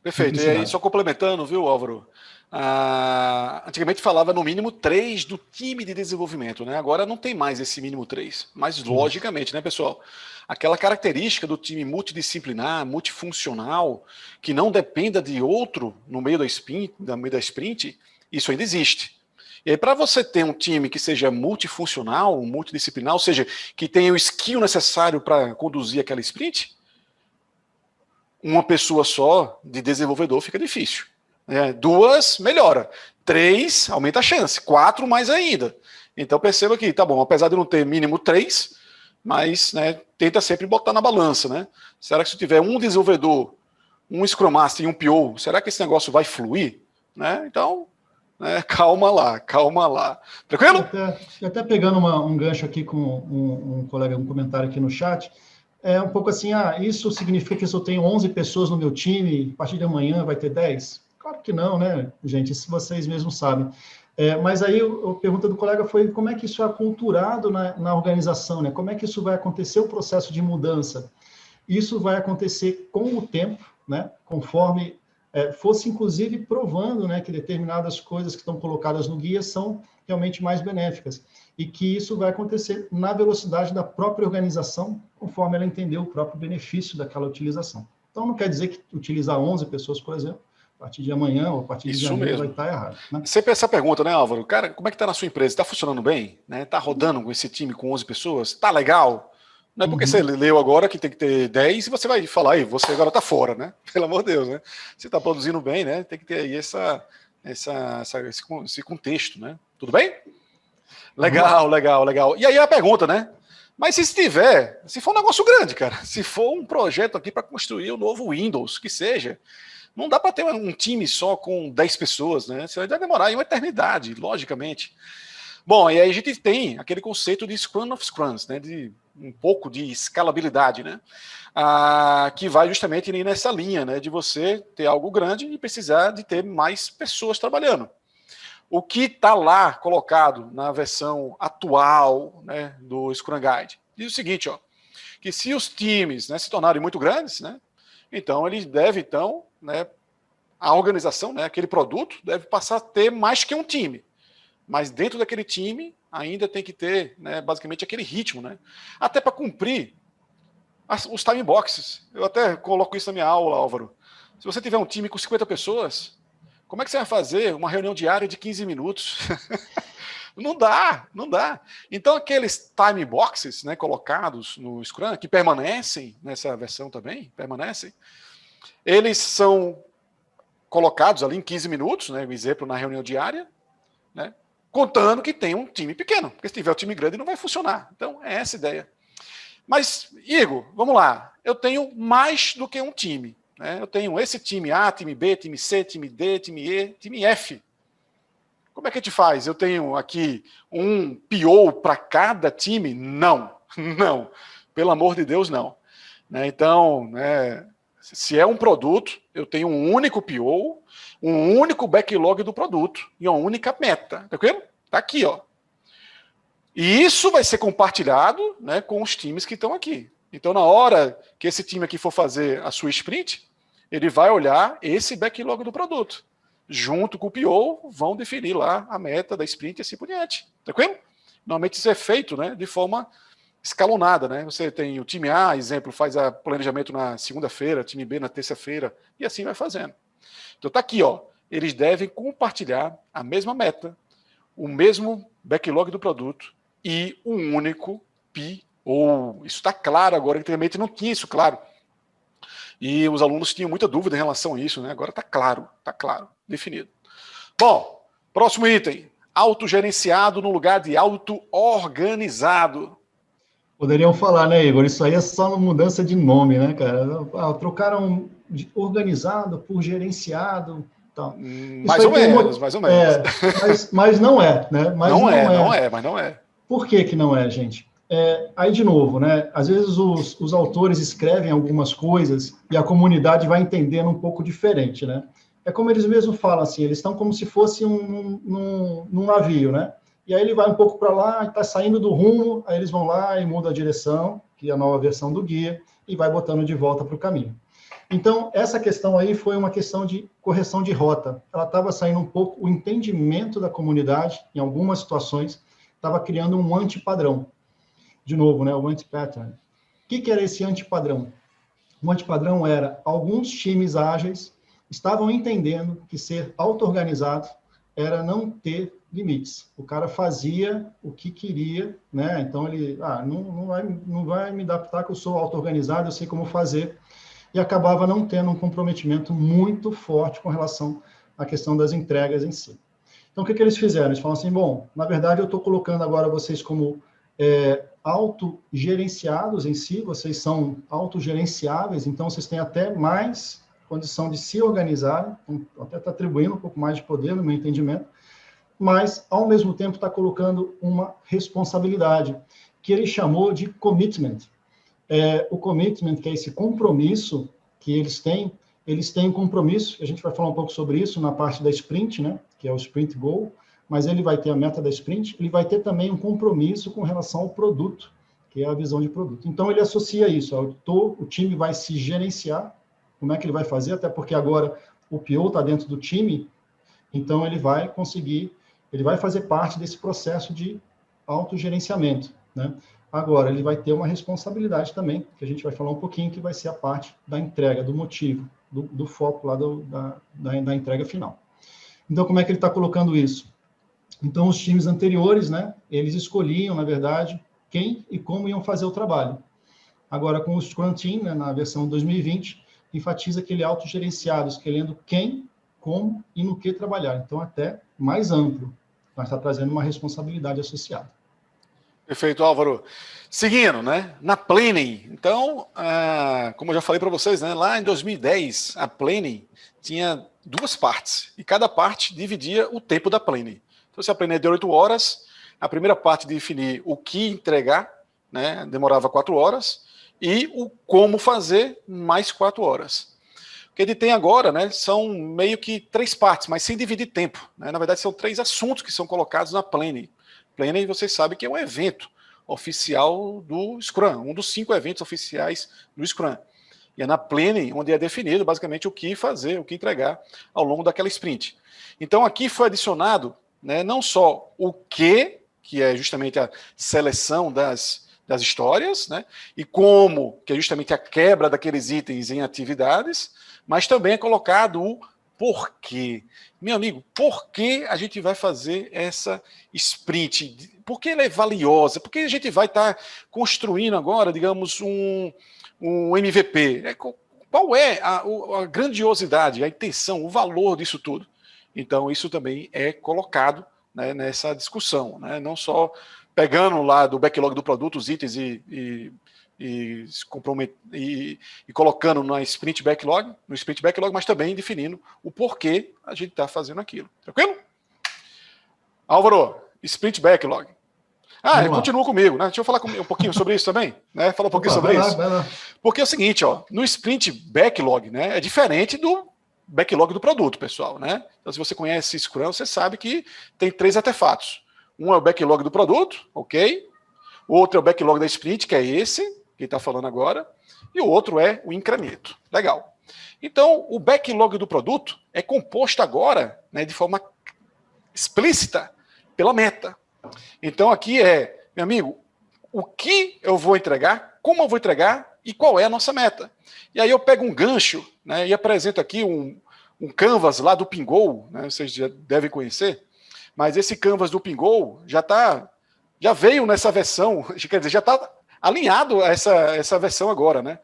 perfeito. E aí, só complementando, viu, Álvaro? Antigamente falava no mínimo 3 do time de desenvolvimento, né? Agora não tem mais esse mínimo 3. Mas, logicamente, né, pessoal? Aquela característica do time multidisciplinar, multifuncional, que não dependa de outro no meio da sprint, isso ainda existe. E aí, para você ter um time que seja multifuncional, multidisciplinar, ou seja, que tenha o skill necessário para conduzir aquela sprint, uma pessoa só de desenvolvedor fica difícil. 2, melhora. 3, aumenta a chance. 4, mais ainda. Então perceba que, tá bom, apesar de não ter mínimo 3, mas, né, tenta sempre botar na balança, né? Será que se tiver um desenvolvedor, um Scrum Master e um PO, será que esse negócio vai fluir? Né? Então, calma lá. Tranquilo? Até pegando um gancho aqui com um colega, um comentário aqui no chat, é um pouco assim, isso significa que se eu tenho 11 pessoas no meu time, a partir de amanhã vai ter 10? Claro que não, né, gente? Isso vocês mesmos sabem. Mas aí a pergunta do colega foi como é que isso é aculturado na organização, né? Como é que isso vai acontecer, o processo de mudança? Isso vai acontecer com o tempo, né? Conforme fosse, inclusive, provando, né, que determinadas coisas que estão colocadas no guia são realmente mais benéficas. E que isso vai acontecer na velocidade da própria organização, conforme ela entender o próprio benefício daquela utilização. Então, não quer dizer que utilizar 11 pessoas, por exemplo, a partir de amanhã ou a partir de janeiro vai estar errado. Né? Sempre essa pergunta, né, Álvaro? Cara, como é que está na sua empresa? Está funcionando bem? Está rodando com esse time com 11 pessoas? Está legal? Não é porque você leu agora que tem que ter 10 e você vai falar, aí, você agora está fora, né? Pelo amor de Deus, né? Você está produzindo bem, né? Tem que ter aí esse contexto, né? Tudo bem? Legal. E aí a pergunta, né? Mas se for um negócio grande, cara, se for um projeto aqui para construir o novo Windows, que seja, não dá para ter um time só com 10 pessoas, né? Isso vai demorar uma eternidade, logicamente. Bom, e aí a gente tem aquele conceito de Scrum of Scrums, né? De um pouco de escalabilidade, né? Que vai justamente nessa linha, né? De você ter algo grande e precisar de ter mais pessoas trabalhando. O que está lá colocado na versão atual, né, do Scrum Guide diz o seguinte, que se os times, né, se tornarem muito grandes, né, então eles devem, né, a organização, né, aquele produto, deve passar a ter mais que um time. Mas dentro daquele time ainda tem que ter, né, basicamente aquele ritmo, né, até para cumprir os time boxes. Eu até coloco isso na minha aula, Álvaro. Se você tiver um time com 50 pessoas, como é que você vai fazer uma reunião diária de 15 minutos? Não dá. Então, aqueles time boxes, né, colocados no Scrum, que permanecem nessa versão também, eles são colocados ali em 15 minutos, né, um exemplo na reunião diária, né, contando que tem um time pequeno, porque se tiver um time grande não vai funcionar. Então, é essa a ideia. Mas, Igor, vamos lá. Eu tenho mais do que um time. Eu tenho esse time A, time B, time C, time D, time E, time F. Como é que a gente faz? Eu tenho aqui um PO para cada time? Não. Pelo amor de Deus, não. Então, se é um produto, eu tenho um único PO, um único backlog do produto e uma única meta. Tranquilo? Está aqui, ó. E isso vai ser compartilhado, né, com os times que estão aqui. Então, na hora que esse time aqui for fazer a sua sprint, ele vai olhar esse backlog do produto. Junto com o PO, vão definir lá a meta da sprint e assim por diante. Tranquilo? Normalmente isso é feito, né, de forma escalonada. Né? Você tem o time A, exemplo, faz o planejamento na segunda-feira, time B na terça-feira, e assim vai fazendo. Então está aqui, ó. Eles devem compartilhar a mesma meta, o mesmo backlog do produto e um único PO. Isso está claro agora, anteriormente não tinha isso claro. E os alunos tinham muita dúvida em relação a isso, né? Agora está claro, definido. Bom, próximo item. Autogerenciado no lugar de auto-organizado. Poderiam falar, né, Igor? Isso aí é só uma mudança de nome, né, cara? Trocaram de organizado por gerenciado. Tal. Mais ou menos. Mas não é, né? Mas não é. Por que não é, gente? Aí, de novo, né? Às vezes os autores escrevem algumas coisas e a comunidade vai entendendo um pouco diferente, né? É como eles mesmos falam, assim, eles estão como se fosse num navio, né? E aí ele vai um pouco para lá, está saindo do rumo, aí eles vão lá e mudam a direção, que é a nova versão do guia, e vai botando de volta para o caminho. Então, essa questão aí foi uma questão de correção de rota. Ela estava saindo um pouco, o entendimento da comunidade, em algumas situações, estava criando um antipadrão. De novo, né, o anti-pattern. O que era esse antipadrão? O antipadrão era alguns times ágeis estavam entendendo que ser auto-organizado era não ter limites. O cara fazia o que queria, né? Então ele, não vai me adaptar que eu sou auto-organizado, eu sei como fazer, e acabava não tendo um comprometimento muito forte com relação à questão das entregas em si. Então, o que eles fizeram? Eles falaram assim, bom, na verdade, eu estou colocando agora vocês como autogerenciados em si, vocês são autogerenciáveis, então vocês têm até mais condição de se organizarem, até está atribuindo um pouco mais de poder, no meu entendimento, mas, ao mesmo tempo, está colocando uma responsabilidade, que ele chamou de commitment. O commitment, que é esse compromisso que eles têm um compromisso, a gente vai falar um pouco sobre isso na parte da sprint, né, que é o sprint goal, mas ele vai ter a meta da sprint, ele vai ter também um compromisso com relação ao produto, que é a visão de produto. Então, ele associa isso, o time vai se gerenciar, como é que ele vai fazer, até porque agora o PO está dentro do time, então ele vai fazer parte desse processo de autogerenciamento, né? Agora, ele vai ter uma responsabilidade também, que a gente vai falar um pouquinho, que vai ser a parte da entrega, do motivo, do foco lá da entrega final. Então, como é que ele está colocando isso? Então, os times anteriores, né, eles escolhiam, na verdade, quem e como iam fazer o trabalho. Agora, com o Scrum Team, né, na versão 2020, enfatiza aquele autogerenciado, escolhendo quem, como e no que trabalhar. Então, até mais amplo, mas está trazendo uma responsabilidade associada. Perfeito, Álvaro. Seguindo, né, na Planning, então, como eu já falei para vocês, né, lá em 2010, a Planning tinha 2 partes, e cada parte dividia o tempo da Planning. Então, se a Planning é de 8 horas, a primeira parte de definir o que entregar, né, demorava 4 horas, e o como fazer, mais 4 horas. O que ele tem agora, né, são meio que 3 partes, mas sem dividir tempo, né? Na verdade, são 3 assuntos que são colocados na Planning. Planning, vocês sabem que é um evento oficial do Scrum, um dos 5 eventos oficiais do Scrum. E é na Planning onde é definido, basicamente, o que fazer, o que entregar ao longo daquela sprint. Então, aqui foi adicionado, né, não só o que é justamente a seleção das histórias, né, e como, que é justamente a quebra daqueles itens em atividades, mas também é colocado o porquê. Meu amigo, por que a gente vai fazer essa sprint? Por que ela é valiosa? Por que a gente vai estar construindo agora, digamos, um MVP? Qual é a grandiosidade, a intenção, o valor disso tudo? Então, isso também é colocado, né, nessa discussão, né? Não só pegando lá do backlog do produto os itens e colocando no sprint backlog, mas também definindo o porquê a gente está fazendo aquilo. Tranquilo? Álvaro, sprint backlog. Continua comigo, né? Deixa eu falar um pouquinho sobre isso também, né? Fala um pouquinho sobre isso. Vai lá. Porque é o seguinte, ó, no sprint backlog, né, é diferente do backlog do produto, pessoal, né? Então, se você conhece Scrum, você sabe que tem 3 artefatos. Um é o backlog do produto, ok? O outro é o backlog da sprint, que é esse, que está falando agora, e o outro é o incremento. Legal. Então, o backlog do produto é composto agora, né, de forma explícita pela meta. Então, aqui meu amigo, o que eu vou entregar, como eu vou entregar e qual é a nossa meta. E aí eu pego um gancho, né, e apresento aqui um canvas lá do Pingo, né, vocês já devem conhecer, mas esse canvas do Pingo já veio nessa versão, quer dizer, já está alinhado a essa versão agora, né?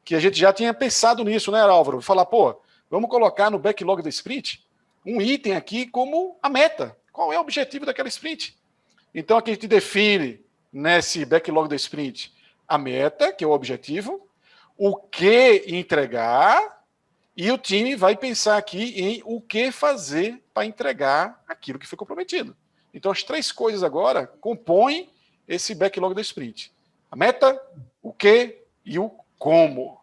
que a gente já tinha pensado nisso, né, Álvaro? Falar, pô, vamos colocar no backlog da sprint um item aqui como a meta. Qual é o objetivo daquela sprint? Então, aqui a gente define nesse backlog da sprint a meta, que é o objetivo, o que entregar, e o time vai pensar aqui em o que fazer para entregar aquilo que foi comprometido. Então, as 3 coisas agora compõem esse backlog da sprint. A meta, o que e o como.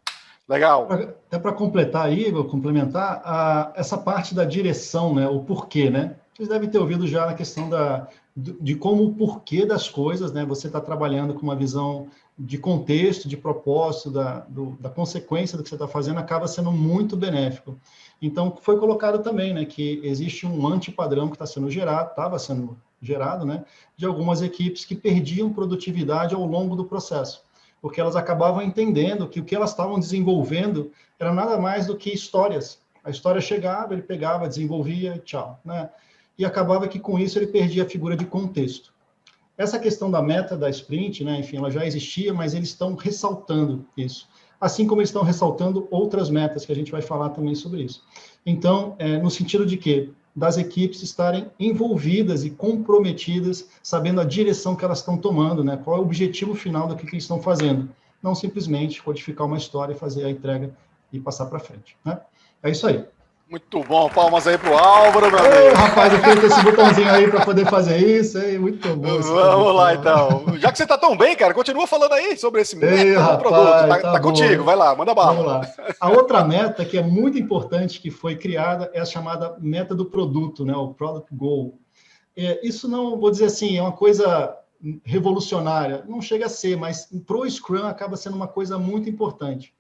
Legal. Até para completar aí, vou complementar, essa parte da direção, né, o porquê, né? Vocês devem ter ouvido já na questão de como o porquê das coisas, né? Você está trabalhando com uma visão de contexto, de propósito, da consequência do que você está fazendo, acaba sendo muito benéfico. Então, foi colocado também, né, que existe um antipadrão que está sendo gerado, estava sendo gerado, né, de algumas equipes que perdiam produtividade ao longo do processo, porque elas acabavam entendendo que o que elas estavam desenvolvendo era nada mais do que histórias. A história chegava, ele pegava, desenvolvia, tchau, né? E acabava que com isso ele perdia a figura de contexto. Essa questão da meta da sprint, né, enfim, ela já existia, mas eles estão ressaltando isso. Assim como eles estão ressaltando outras metas, que a gente vai falar também sobre isso. Então, no sentido de que das equipes estarem envolvidas e comprometidas, sabendo a direção que elas estão tomando, né, qual é o objetivo final do que eles estão fazendo. Não simplesmente codificar uma história, fazer a entrega e passar para frente, né? É isso aí. Muito bom, palmas aí pro Álvaro, meu amigo. Rapaz, eu fiz esse botãozinho aí para poder fazer isso, hein? Muito bom. Vamos lá, então. Já que você tá tão bem, cara, continua falando aí sobre esse meta do produto. Tá contigo, vai lá, manda bala. Vamos lá. A outra meta que é muito importante que foi criada é a chamada meta do produto, né? O Product Goal. Isso não, vou dizer assim, é uma coisa revolucionária. Não chega a ser, mas pro Scrum acaba sendo uma coisa muito importante.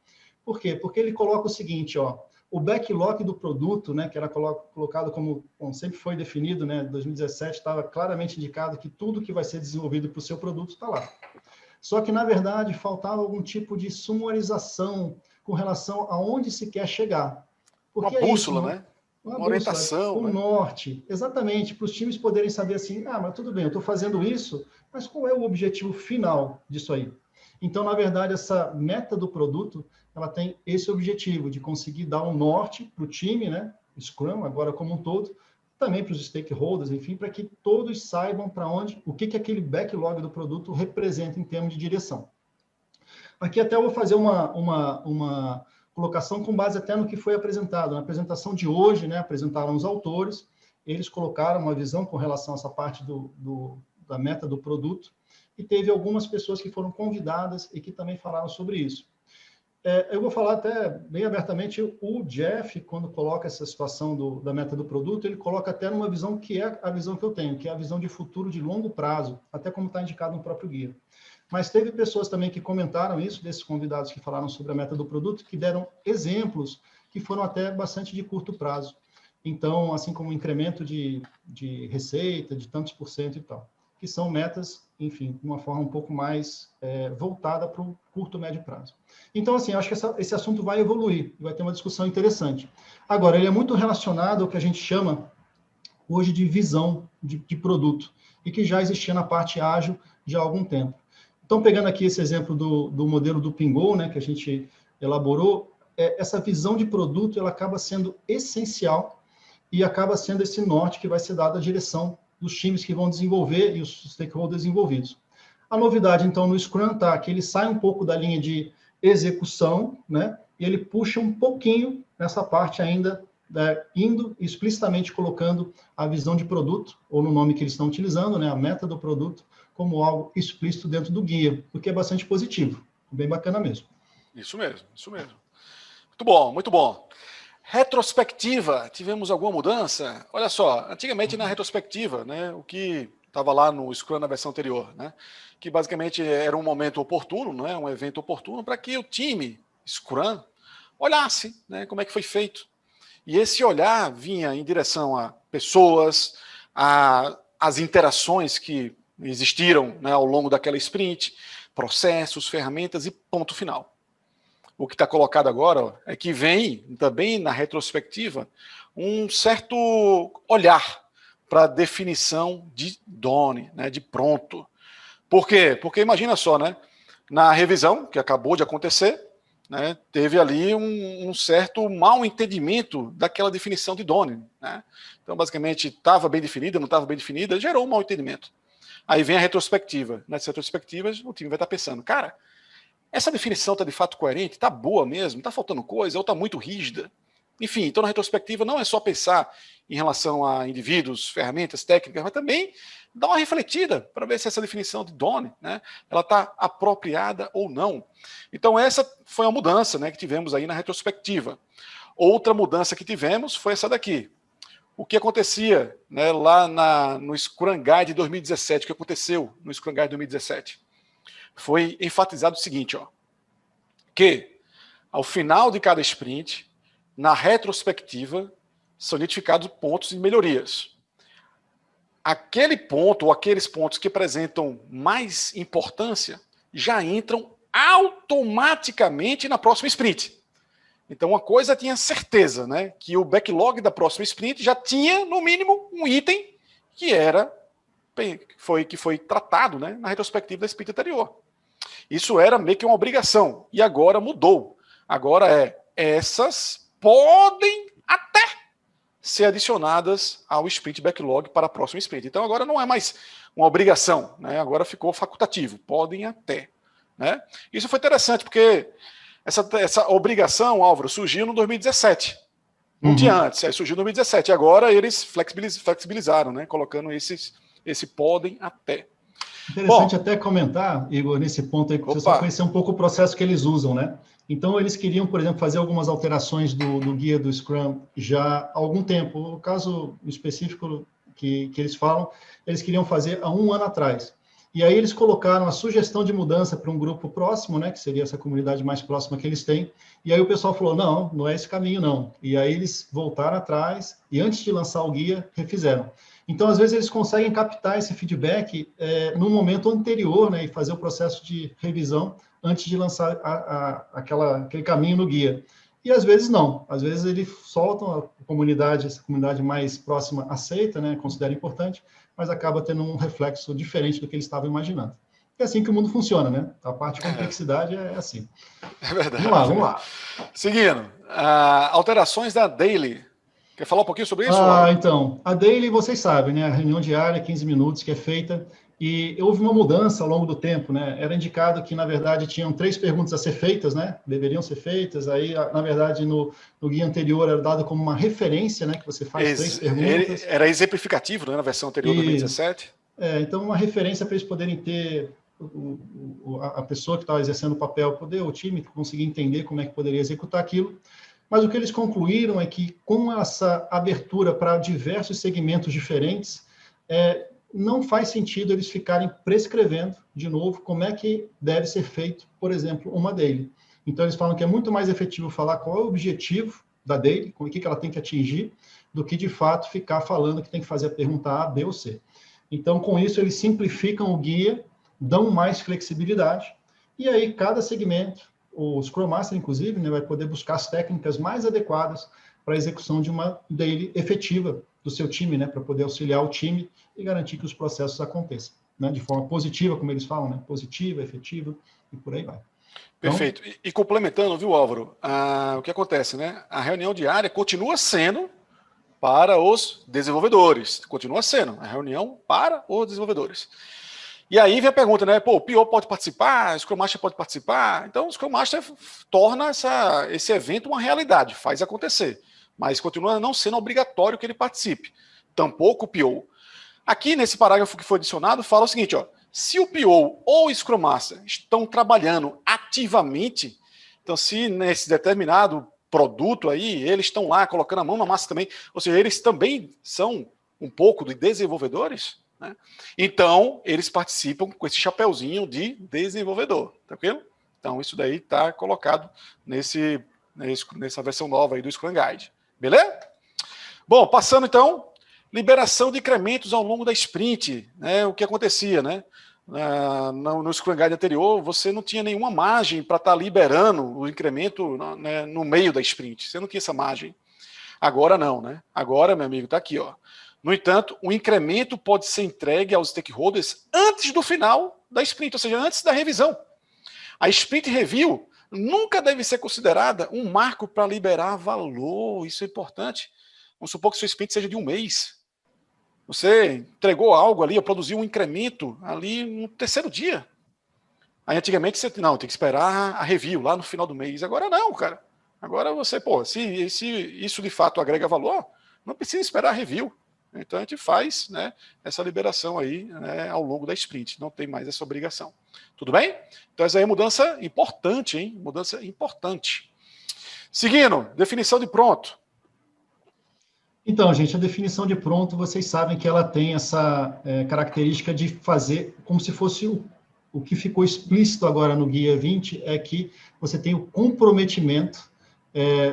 Por quê? Porque ele coloca o seguinte, ó. O backlog do produto, né, que era colocado como, bom, sempre foi definido, né, 2017 estava claramente indicado que tudo que vai ser desenvolvido para o seu produto está lá. Só que, na verdade, faltava algum tipo de sumarização com relação a onde se quer chegar. Porque uma bússola, né? Uma orientação. Um norte, exatamente, para os times poderem saber assim, mas tudo bem, eu estou fazendo isso, mas qual é o objetivo final disso aí? Então, na verdade, essa meta do produto, ela tem esse objetivo de conseguir dar um norte para o time, né? Scrum, agora como um todo, também para os stakeholders, enfim, para que todos saibam para onde, o que aquele backlog do produto representa em termos de direção. Aqui até eu vou fazer uma colocação com base até no que foi apresentado. Na apresentação de hoje, né, apresentaram os autores, eles colocaram uma visão com relação a essa parte da meta do produto, e teve algumas pessoas que foram convidadas e que também falaram sobre isso. Eu vou falar até bem abertamente, o Jeff, quando coloca essa situação da meta do produto, ele coloca até numa visão que é a visão que eu tenho, que é a visão de futuro de longo prazo, até como está indicado no próprio guia. Mas teve pessoas também que comentaram isso, desses convidados que falaram sobre a meta do produto, que deram exemplos que foram até bastante de curto prazo. Então, assim como o incremento de receita, de tantos % e tal, que são metas, enfim, de uma forma um pouco mais voltada para o curto, médio prazo. Então, assim, acho que esse assunto vai evoluir, vai ter uma discussão interessante. Agora, ele é muito relacionado ao que a gente chama hoje de visão de produto, e que já existia na parte ágil já há algum tempo. Então, pegando aqui esse exemplo do modelo do Pingo, né, que a gente elaborou, essa visão de produto, ela acaba sendo essencial e acaba sendo esse norte que vai ser dado à direção dos times que vão desenvolver e os stakeholders envolvidos. A novidade, então, no Scrum está que ele sai um pouco da linha de execução, né, e ele puxa um pouquinho nessa parte ainda, indo explicitamente colocando a visão de produto, ou no nome que eles estão utilizando, né, a meta do produto, como algo explícito dentro do guia, o que é bastante positivo, bem bacana mesmo. Isso mesmo, isso mesmo. Muito bom, muito bom. Retrospectiva, tivemos alguma mudança? Olha só, antigamente na retrospectiva, né, o que estava lá no Scrum na versão anterior, né, que basicamente era um momento oportuno, né, um evento oportuno para que o time Scrum olhasse, né, como é que foi feito. E esse olhar vinha em direção a pessoas, as interações que existiram, né, ao longo daquela sprint, processos, ferramentas e ponto final. O que está colocado agora, ó, é que vem também na retrospectiva um certo olhar para a definição de done, né, de pronto. Por quê? Porque imagina só, né, na revisão que acabou de acontecer, né, teve ali um certo mal entendimento daquela definição de Donne, né? Então, basicamente, estava bem definida, não estava bem definida, gerou um mal entendimento. Aí vem a retrospectiva. Nessa retrospectiva, o time vai estar pensando, cara, essa definição está de fato coerente? Está boa mesmo? Está faltando coisa? Ou está muito rígida? Enfim, então na retrospectiva não é só pensar em relação a indivíduos, ferramentas, técnicas, mas também dar uma refletida para ver se essa definição de Donne, né, ela está apropriada ou não. Então essa foi a mudança, né, que tivemos aí na retrospectiva. Outra mudança que tivemos foi essa daqui. O que acontecia, né, lá no Scrum Guide de 2017, o que aconteceu no Scrum Guide de 2017? Foi enfatizado o seguinte, ó, que ao final de cada sprint, na retrospectiva, são identificados pontos de melhorias. Aquele ponto ou aqueles pontos que apresentam mais importância já entram automaticamente na próxima sprint. Então, uma coisa tinha certeza, né, que o backlog da próxima sprint já tinha, no mínimo, um item que foi tratado, né, na retrospectiva da sprint anterior. Isso era meio que uma obrigação, e agora mudou. Agora essas podem até ser adicionadas ao sprint backlog para a próxima sprint. Então agora não é mais uma obrigação, né? Agora ficou facultativo, podem até. Né? Isso foi interessante, porque essa obrigação, Álvaro, surgiu no 2017. Não tinha antes, aí surgiu no 2017. Agora eles flexibilizaram, né? Colocando esse podem até. Interessante até comentar, Igor, nesse ponto aí, que você só conhecer um pouco o processo que eles usam, né? Então, eles queriam, por exemplo, fazer algumas alterações do guia do Scrum já há algum tempo. O caso específico que eles falam, eles queriam fazer há 1 ano atrás. E aí eles colocaram a sugestão de mudança para um grupo próximo, né? Que seria essa comunidade mais próxima que eles têm. E aí o pessoal falou, não é esse caminho, não. E aí eles voltaram atrás e antes de lançar o guia, refizeram. Então, às vezes, eles conseguem captar esse feedback no momento anterior, né, e fazer o processo de revisão antes de lançar aquele caminho no guia. E, às vezes, não. Às vezes, eles soltam essa comunidade mais próxima aceita, né, considera importante, mas acaba tendo um reflexo diferente do que eles estavam imaginando. É assim que o mundo funciona, né? A parte de complexidade é assim. É verdade. Vamos lá. Seguindo, alterações da Daily. Quer falar um pouquinho sobre isso? Então, a Daily, vocês sabem, né? A reunião diária, 15 minutos, que é feita, e houve uma mudança ao longo do tempo, né? Era indicado que, na verdade, tinham 3 perguntas a ser feitas, né? Deveriam ser feitas, aí, na verdade, no guia anterior era dado como uma referência, né? Que você faz 3 perguntas. Era exemplificativo, né? Na versão anterior, 2017. Então, uma referência para eles poderem ter, a pessoa que estava exercendo o papel, o time conseguir entender como é que poderia executar aquilo. Mas o que eles concluíram é que, com essa abertura para diversos segmentos diferentes, não faz sentido eles ficarem prescrevendo, de novo, como é que deve ser feito, por exemplo, uma daily. Então, eles falam que é muito mais efetivo falar qual é o objetivo da daily, o que ela tem que atingir, do que, de fato, ficar falando que tem que fazer a pergunta A, B ou C. Então, com isso, eles simplificam o guia, dão mais flexibilidade, e aí cada segmento, o Scrum Master, inclusive, né, vai poder buscar as técnicas mais adequadas para a execução de uma daily efetiva do seu time, né, para poder auxiliar o time e garantir que os processos aconteçam, né, de forma positiva, como eles falam, né, positiva, efetiva, e por aí vai. Perfeito. Então, e complementando, viu, Álvaro, o que acontece, né? A reunião diária continua sendo para os desenvolvedores, continua sendo a reunião para os desenvolvedores. E aí vem a pergunta, né? Pô, o PO pode participar, o Scrum Master pode participar. Então, o Scrum Master torna esse evento uma realidade, faz acontecer. Mas continua não sendo obrigatório que ele participe. Tampouco o PO. Aqui, nesse parágrafo que foi adicionado, fala o seguinte, ó. Se o PO ou o Scrum Master estão trabalhando ativamente, então se nesse determinado produto aí, eles estão lá colocando a mão na massa também, ou seja, eles também são um pouco de desenvolvedores, né? Então, eles participam com esse chapeuzinho de desenvolvedor, tá ok? Então, isso daí está colocado nessa versão nova aí do Scrum Guide, beleza? Bom, passando então, liberação de incrementos ao longo da sprint, né? O que acontecia, né? No Scrum Guide anterior, você não tinha nenhuma margem para estar liberando o incremento, né, no meio da sprint, você não tinha essa margem. Agora não, né? Agora, meu amigo, está aqui, ó. No entanto, o incremento pode ser entregue aos stakeholders antes do final da sprint, ou seja, antes da revisão. A sprint review nunca deve ser considerada um marco para liberar valor. Isso é importante. Vamos supor que seu sprint seja de um mês. Você entregou algo ali, ou produziu um incremento ali no terceiro dia. Aí antigamente você não, tem que esperar a review lá no final do mês. Agora não, cara. Agora você, se isso de fato agrega valor, não precisa esperar a review. Então a gente faz, né, essa liberação aí, né, ao longo da sprint. Não tem mais essa obrigação. Tudo bem? Então essa aí é mudança importante, hein? Mudança importante. Seguindo, definição de pronto. Então, gente, a definição de pronto, vocês sabem que ela tem essa característica de fazer como se fosse o que ficou explícito agora no Guia 20, é que você tem o comprometimento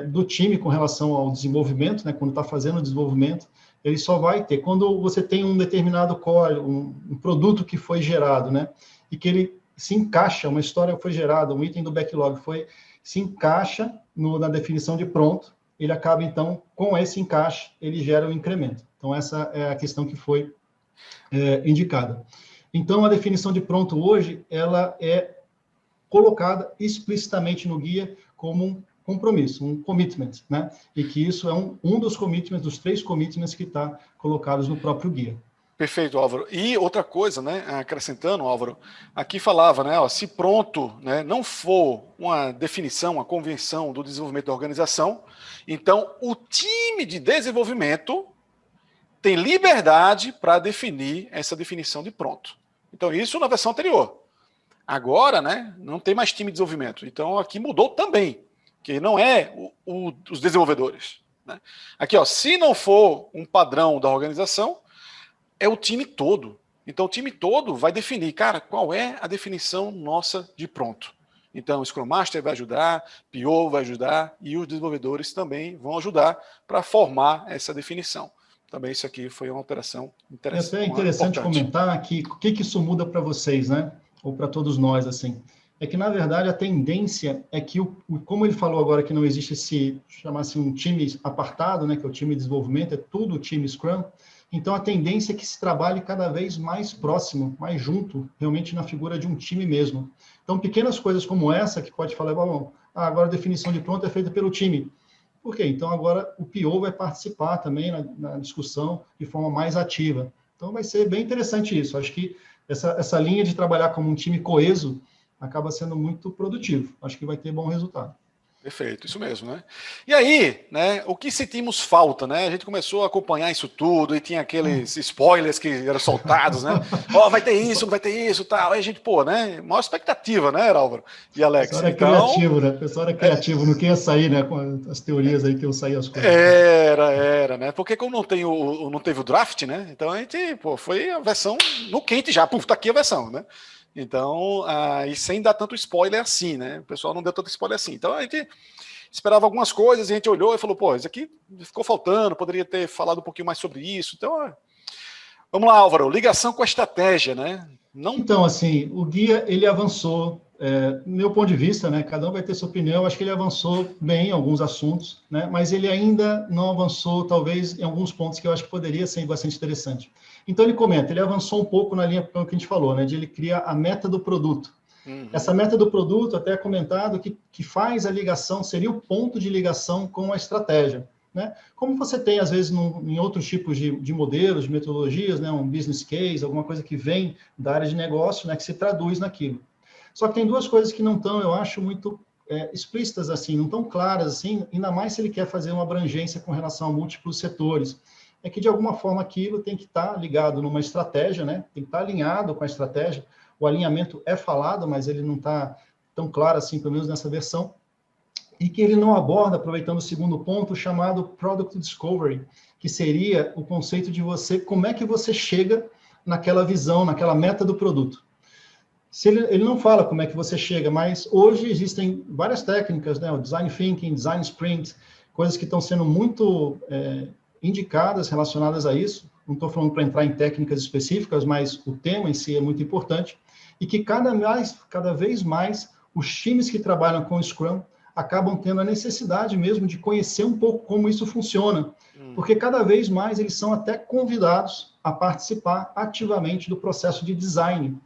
do time com relação ao desenvolvimento, né, quando está fazendo o desenvolvimento, ele só vai ter, quando você tem um determinado core, um produto que foi gerado, né, e que ele se encaixa, uma história foi gerada, um item do backlog se encaixa na definição de pronto, ele acaba, então, com esse encaixe, ele gera um incremento. Então, essa é a questão que foi indicada. Então, a definição de pronto hoje, ela é colocada explicitamente no guia como um compromisso, um commitment, né? E que isso é um dos commitments, dos 3 commitments que está colocados no próprio guia. Perfeito, Álvaro. E outra coisa, né, acrescentando, Álvaro, aqui falava, né, se pronto, né, não for uma definição, uma convenção do desenvolvimento da organização, então o time de desenvolvimento tem liberdade para definir essa definição de pronto. Então isso na versão anterior. Agora, né, não tem mais time de desenvolvimento. Então aqui mudou também, que não é os desenvolvedores, né? Aqui, se não for um padrão da organização, é o time todo. Então, o time todo vai definir, cara, qual é a definição nossa de pronto. Então, o Scrum Master vai ajudar, PO vai ajudar e os desenvolvedores também vão ajudar para formar essa definição. Também isso aqui foi uma alteração interessante. É até interessante comentar que o que isso muda para vocês, né? Ou para todos nós, assim. É que, na verdade, a tendência é que, como ele falou agora que não existe chamasse um time apartado, né? Que é o time de desenvolvimento, é tudo o time Scrum. Então, a tendência é que se trabalhe cada vez mais próximo, mais junto, realmente na figura de um time mesmo. Então, pequenas coisas como essa, que pode falar, bom, agora a definição de pronto é feita pelo time. Por quê? Então, agora o PO vai participar também na discussão de forma mais ativa. Então, vai ser bem interessante isso. Acho que essa linha de trabalhar como um time coeso acaba sendo muito produtivo. Acho que vai ter bom resultado. Perfeito, isso mesmo, né? E aí, né, o que sentimos falta, né? A gente começou a acompanhar isso tudo e tinha aqueles spoilers que eram soltados, né? Vai ter isso, não vai ter isso, tal. Aí a gente, né? Maior expectativa, né, Álvaro e Alex? O pessoal era criativo, né? O pessoal era criativo, não queria sair, né? Com as teorias aí que iam sair as coisas. Era, né? Porque como não teve o draft, né? Então a gente, foi a versão no quente já, tá aqui a versão, né? Então, e sem dar tanto spoiler assim, né? O pessoal não deu tanto spoiler assim. Então, a gente esperava algumas coisas e a gente olhou e falou, isso aqui ficou faltando, poderia ter falado um pouquinho mais sobre isso. Então, vamos lá, Álvaro, ligação com a estratégia, né? Então, assim, o guia, ele avançou, do meu ponto de vista, né? Cada um vai ter sua opinião, acho que ele avançou bem em alguns assuntos, né? Mas ele ainda não avançou, talvez, em alguns pontos que eu acho que poderia ser bastante interessante. Então, ele comenta, ele avançou um pouco na linha que a gente falou, né? De ele criar a meta do produto. Uhum. Essa meta do produto, até é comentado, que faz a ligação, seria o ponto de ligação com a estratégia, né? Como você tem, às vezes, em outros tipos de modelos, de metodologias, né? Um business case, alguma coisa que vem da área de negócio, né? Que se traduz naquilo. Só que tem duas coisas que não estão, eu acho, muito explícitas, assim, não tão claras, assim, ainda mais se ele quer fazer uma abrangência com relação a múltiplos setores. É que, de alguma forma, aquilo tem que estar ligado numa estratégia, né? Tem que estar alinhado com a estratégia. O alinhamento é falado, mas ele não está tão claro assim, pelo menos nessa versão. E que ele não aborda, aproveitando o segundo ponto, chamado Product Discovery, que seria o conceito de como é que você chega naquela visão, naquela meta do produto. Ele não fala como é que você chega, mas hoje existem várias técnicas, né? O Design Thinking, Design Sprint, coisas que estão sendo muito indicadas relacionadas a isso. Não estou falando para entrar em técnicas específicas, mas o tema em si é muito importante. E que cada vez mais, os times que trabalham com o Scrum acabam tendo a necessidade mesmo de conhecer um pouco como isso funciona. Porque cada vez mais eles são até convidados a participar ativamente do processo de design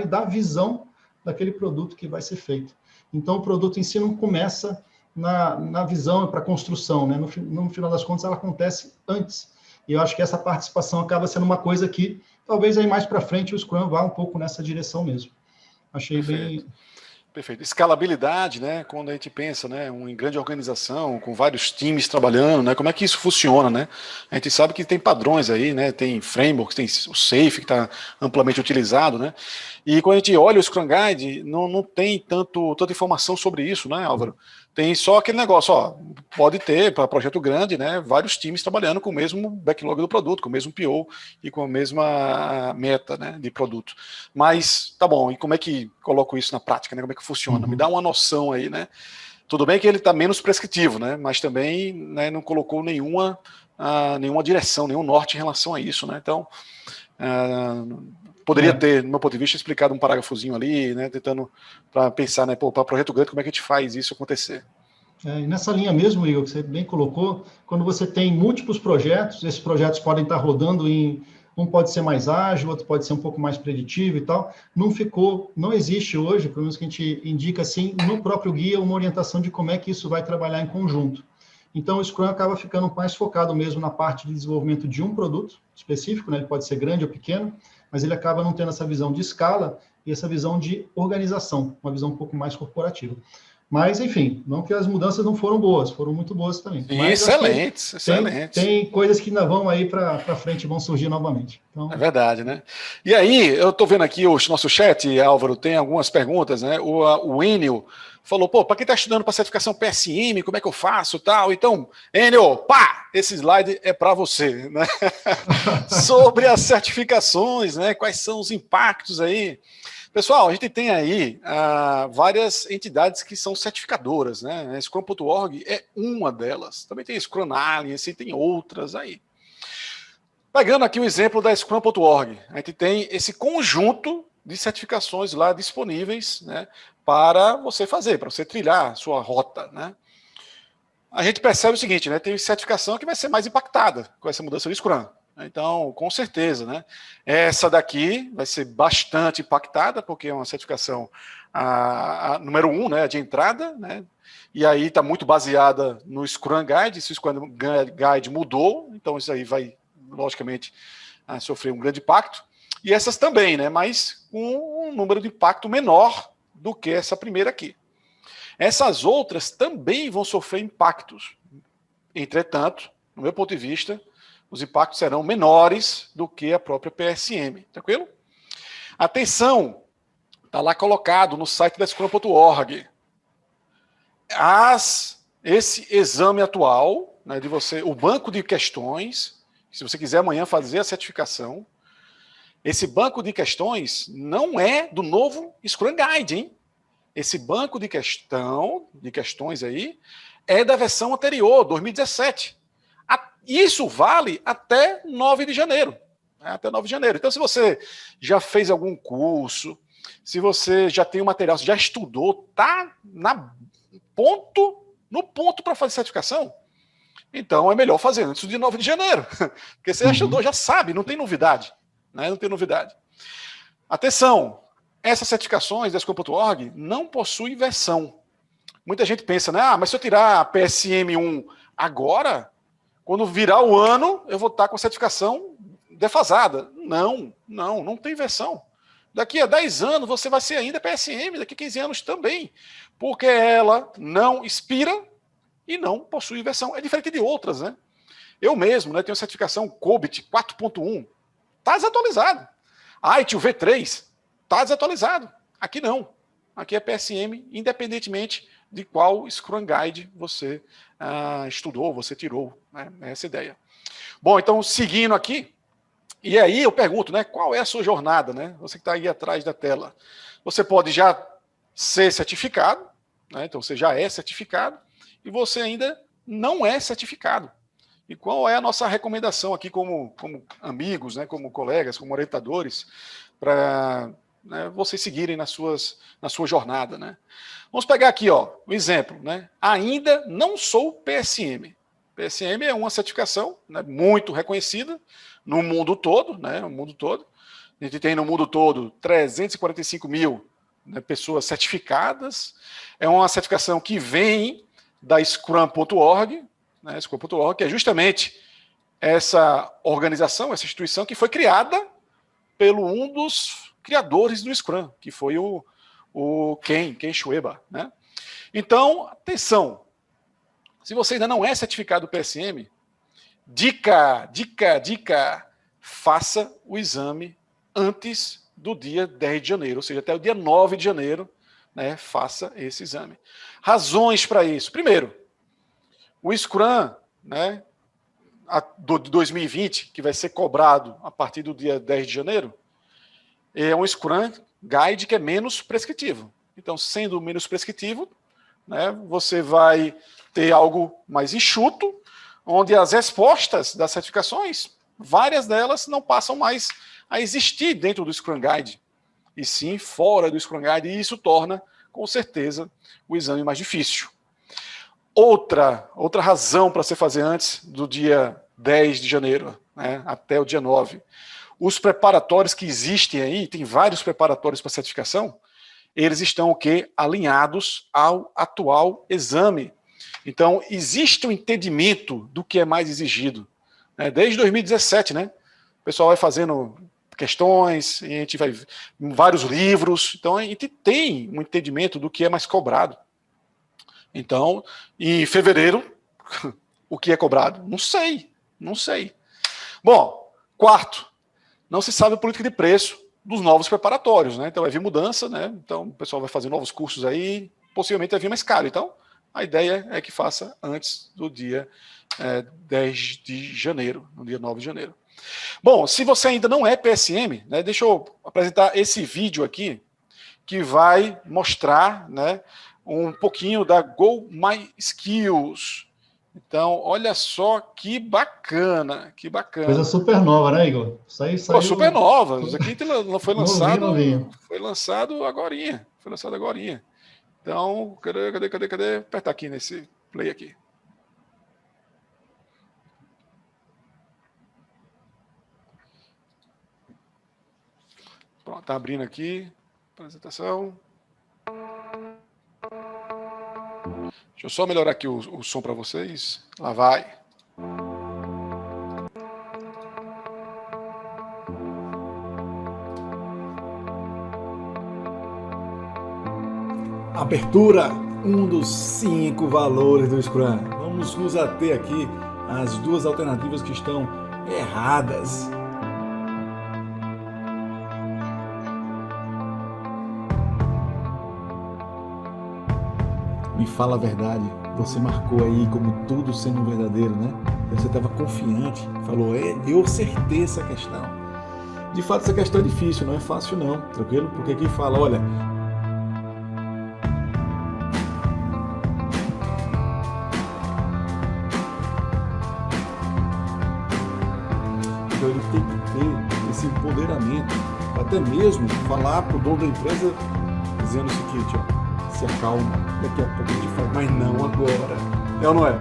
da visão daquele produto que vai ser feito. Então, o produto em si não começa na visão para a construção, né? No final das contas, ela acontece antes. E eu acho que essa participação acaba sendo uma coisa que, talvez aí mais para frente, o Scrum vá um pouco nessa direção mesmo. Achei Perfeito. bem... Perfeito. Escalabilidade, né? Quando a gente pensa, né, em grande organização, com vários times trabalhando, né? Como é que isso funciona, né? A gente sabe que tem padrões aí, né? Tem frameworks, tem o Safe que está amplamente utilizado, né? E quando a gente olha o Scrum Guide, não tem tanta informação sobre isso, né, Álvaro? Tem só aquele negócio, ó, pode ter para projeto grande, né? Vários times trabalhando com o mesmo backlog do produto, com o mesmo PO e com a mesma meta, né, de produto. Mas tá bom. E como é que coloco isso na prática, né? Como é que funciona? Me dá uma noção aí, né? Tudo bem que ele está menos prescritivo, né? Mas também, né, não colocou nenhuma direção, nenhum norte em relação a isso, né? Então, poderia ter, no meu ponto de vista, explicado um parágrafozinho ali, né? Tentando para pensar, né? Para projeto grande, como é que a gente faz isso acontecer? E nessa linha mesmo, Igor, que você bem colocou, quando você tem múltiplos projetos, esses projetos podem estar rodando um pode ser mais ágil, outro pode ser um pouco mais preditivo e tal, não existe hoje, pelo menos que a gente indica assim, no próprio guia, uma orientação de como é que isso vai trabalhar em conjunto. Então, o Scrum acaba ficando mais focado mesmo na parte de desenvolvimento de um produto específico, né? Ele pode ser grande ou pequeno, mas ele acaba não tendo essa visão de escala e essa visão de organização, uma visão um pouco mais corporativa. Mas, enfim, não que as mudanças não foram boas, foram muito boas também. Sim, mas excelentes, excelentes. Tem coisas que ainda vão aí para frente, vão surgir novamente. Então... É verdade, né? E aí, eu estou vendo aqui o nosso chat, Álvaro, tem algumas perguntas, né? O Enio falou, pô, para quem está estudando para certificação PSM, como é que eu faço tal? Então, Enio, pá, esse slide é para você, né? Sobre as certificações, né? Quais são os impactos aí? Pessoal, a gente tem aí várias entidades que são certificadoras, né? Scrum.org é uma delas. Também tem Scrum Alliance e tem outras aí. Pegando aqui o exemplo da Scrum.org, a gente tem esse conjunto de certificações lá disponíveis, né, para você fazer, para você trilhar a sua rota, né? A gente percebe o seguinte, né? Tem certificação que vai ser mais impactada com essa mudança de Scrum. Então, com certeza, né? Essa daqui vai ser bastante impactada, porque é uma certificação número 1, né, de entrada, né? E aí está muito baseada no Scrum Guide. Se o Scrum Guide mudou, então isso aí vai, logicamente, sofrer um grande impacto. E essas também, né? Mas com um número de impacto menor do que essa primeira aqui. Essas outras também vão sofrer impactos. Entretanto, no meu ponto de vista, os impactos serão menores do que a própria PSM. Tranquilo? Atenção, está lá colocado no site da Scrum.org. Esse exame atual, né, de você, o banco de questões, se você quiser amanhã fazer a certificação, esse banco de questões não é do novo Scrum Guide, hein? Esse banco de questões aí é da versão anterior, 2017. Isso vale até 9 de janeiro. Até 9 de janeiro. Então, se você já fez algum curso, se você já tem o material, se já estudou, está no ponto para fazer certificação, então é melhor fazer antes de 9 de janeiro. Porque você já estudou, já sabe, não tem novidade. Né? Não tem novidade. Atenção, essas certificações da Scrum.org não possuem versão. Muita gente pensa, né? Mas se eu tirar a PSM1 agora, quando virar o ano, eu vou estar com a certificação defasada. Não tem versão. Daqui a 10 anos você vai ser ainda PSM, daqui a 15 anos também. Porque ela não expira e não possui versão. É diferente de outras, né? Eu mesmo, né, tenho certificação COBIT 4.1. Está desatualizado. ITIL V3 está desatualizado. Aqui não. Aqui é PSM, independentemente de qual Scrum Guide você estudou, você tirou. Né? Essa ideia. Bom, então, seguindo aqui, e aí eu pergunto, né, qual é a sua jornada? Né? Você que está aí atrás da tela. Você pode já ser certificado, né? Então você já é certificado, e você ainda não é certificado. E qual é a nossa recomendação aqui como amigos, né, como colegas, como orientadores, para, né, vocês seguirem na sua jornada, né? Vamos pegar aqui, ó, um exemplo, né? Ainda não sou PSM. PSM é uma certificação, né, muito reconhecida no mundo todo, né? No mundo todo. A gente tem no mundo todo 345 mil né, pessoas certificadas. É uma certificação que vem da Scrum.org, né, Scrum.org, que é justamente essa organização, essa instituição que foi criada pelo um dos criadores do Scrum, que foi o Ken Schwaber, né? Então, atenção, se você ainda não é certificado PSM, dica, faça o exame antes do dia 10 de janeiro, ou seja, até o dia 9 de janeiro, né, faça esse exame. Razões para isso. Primeiro, o Scrum, né, do 2020, que vai ser cobrado a partir do dia 10 de janeiro, é um Scrum Guide que é menos prescritivo. Então, sendo menos prescritivo, né, você vai ter algo mais enxuto, onde as respostas das certificações, várias delas não passam mais a existir dentro do Scrum Guide, e sim fora do Scrum Guide, e isso torna, com certeza, o exame mais difícil. Outra razão para você fazer antes do dia 10 de janeiro, né, até o dia 9. Os preparatórios que existem aí, tem vários preparatórios para certificação, eles estão o quê? Alinhados ao atual exame. Então, existe um entendimento do que é mais exigido. Né? Desde 2017, né? O pessoal vai fazendo questões, a gente vai em vários livros, então a gente tem um entendimento do que é mais cobrado. Então, em fevereiro, o que é cobrado? Não sei. Bom, quarto, não se sabe a política de preço dos novos preparatórios, né? Então vai vir mudança, né? Então o pessoal vai fazer novos cursos aí, possivelmente vai vir mais caro. Então, a ideia é que faça antes do dia 10 de janeiro, no dia 9 de janeiro. Bom, se você ainda não é PSM, né, deixa eu apresentar esse vídeo aqui, que vai mostrar, né, um pouquinho da Go My Skills. Então, olha só que bacana, que bacana. Coisa super nova, né, Igor? Saiu... super nova. Isso aqui foi lançado, novinho. Foi lançado agorinha. Então, cadê? Apertar aqui nesse play aqui. Pronto, tá abrindo aqui. Apresentação. Deixa eu só melhorar aqui o som para vocês. Lá vai. Abertura, um dos 5 valores do Scrum. Vamos nos ater aqui às 2 alternativas que estão erradas. Me fala a verdade, você marcou aí como tudo sendo verdadeiro, né? Você estava confiante, falou, eu acertei essa questão. De fato, essa questão é difícil, não é fácil não, tranquilo? Porque aqui fala, olha... Então ele tem que ter esse empoderamento, até mesmo falar para o dono da empresa, dizendo o seguinte, ó, se acalma, daqui a pouco a gente faz, mas não agora. É ou não é?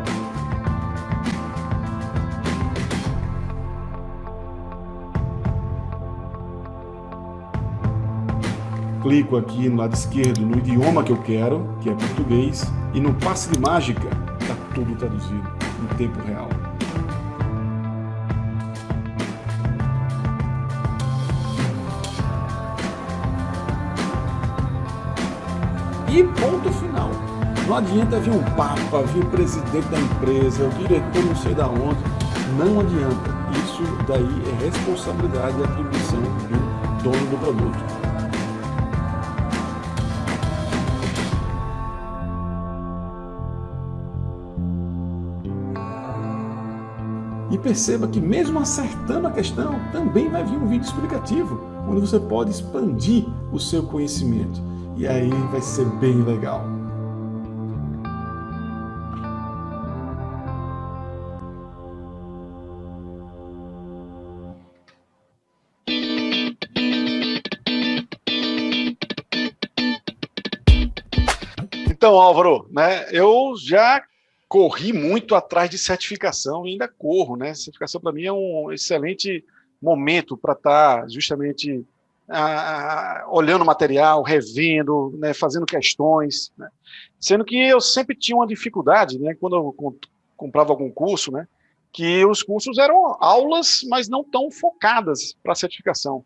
Clico aqui no lado esquerdo no idioma que eu quero, que é português, e no passe de mágica está tudo traduzido em tempo real. E ponto final. Não adianta vir um papa, vir o presidente da empresa, o diretor não sei da onde. Não adianta. Isso daí é responsabilidade e atribuição do dono do produto. E perceba que mesmo acertando a questão, também vai vir um vídeo explicativo, onde você pode expandir o seu conhecimento. E aí vai ser bem legal. Então, Álvaro, né, eu já corri muito atrás de certificação e ainda corro, né? Certificação para mim é um excelente momento para estar justamente olhando o material, revendo, né, fazendo questões, né? Sendo que eu sempre tinha uma dificuldade, né, quando eu comprava algum curso, né, que os cursos eram aulas, mas não tão focadas para a certificação.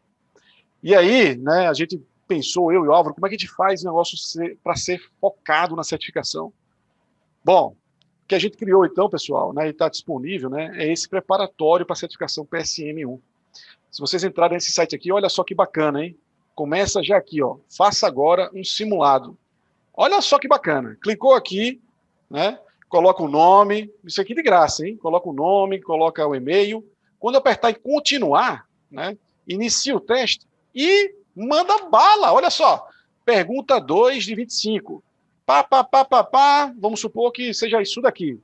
E aí, né, a gente pensou, eu e o Álvaro, como é que a gente faz o negócio para ser focado na certificação? Bom, o que a gente criou então, pessoal, né, e está disponível, né, é esse preparatório para a certificação PSM1. Se vocês entrarem nesse site aqui, olha só que bacana, hein? Começa já aqui, ó. Faça agora um simulado. Olha só que bacana. Clicou aqui, né? Coloca o nome. Isso aqui de graça, hein? Coloca o nome, coloca o e-mail. Quando apertar em continuar, né? Inicia o teste e manda bala. Olha só. Pergunta 2 de 25. Pá. Vamos supor que seja isso daqui,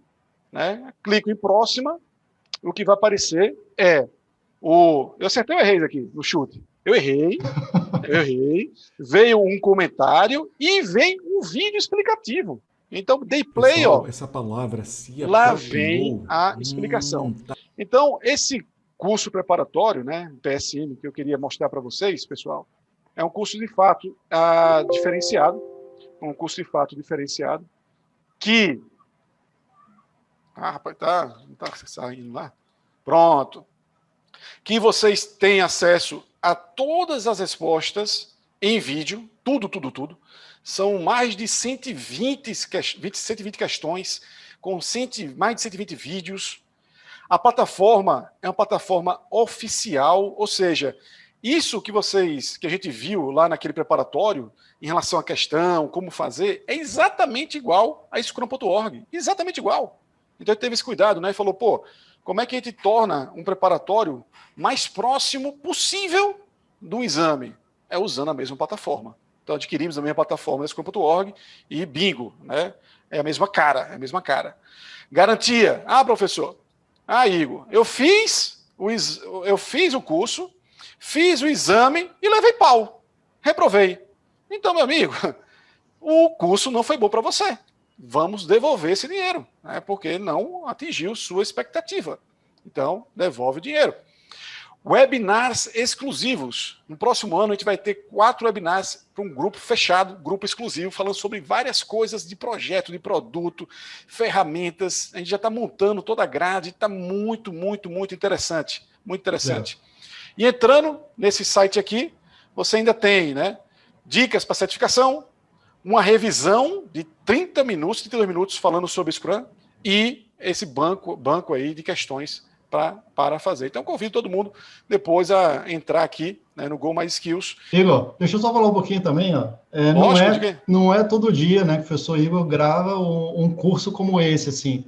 né? Clico em próxima. O que vai aparecer é eu acertei ou errei aqui no chute? Eu errei. Veio um comentário e vem um vídeo explicativo. Então, dei play, pessoal, ó. Essa palavra se lá vem a explicação. Tá. Então, esse curso preparatório, né, PSM, que eu queria mostrar para vocês, pessoal, é um curso de fato diferenciado. Um curso de fato diferenciado que... rapaz, não tá saindo lá? Pronto. Que vocês têm acesso a todas as respostas em vídeo, tudo. São mais de 120 questões, com mais de 120 vídeos. A plataforma é uma plataforma oficial, ou seja, isso que a gente viu lá naquele preparatório, em relação à questão, como fazer, é exatamente igual a Scrum.org. Exatamente igual. Então ele teve esse cuidado, né? E falou, como é que a gente torna um preparatório mais próximo possível do exame? É usando a mesma plataforma. Então adquirimos a mesma plataforma da Scrum.org e bingo, né? É a mesma cara. Garantia. Professor. Igor, eu fiz o curso, fiz o exame e levei pau. Reprovei. Então, meu amigo, o curso não foi bom para você. Vamos devolver esse dinheiro, né, porque não atingiu sua expectativa. Então, devolve o dinheiro. Webinars exclusivos. No próximo ano, a gente vai ter 4 webinars para um grupo fechado, grupo exclusivo, falando sobre várias coisas de projeto, de produto, ferramentas. A gente já está montando toda a grade, está muito interessante. Muito interessante. E entrando nesse site aqui, você ainda tem, né, dicas para certificação, uma revisão de 32 minutos falando sobre Scrum e esse banco aí de questões para fazer. Então, convido todo mundo depois a entrar aqui, né, no Go My Skills. Igor, deixa eu só falar um pouquinho também, ó. Não é todo dia, né, que o professor Igor grava um curso como esse, assim.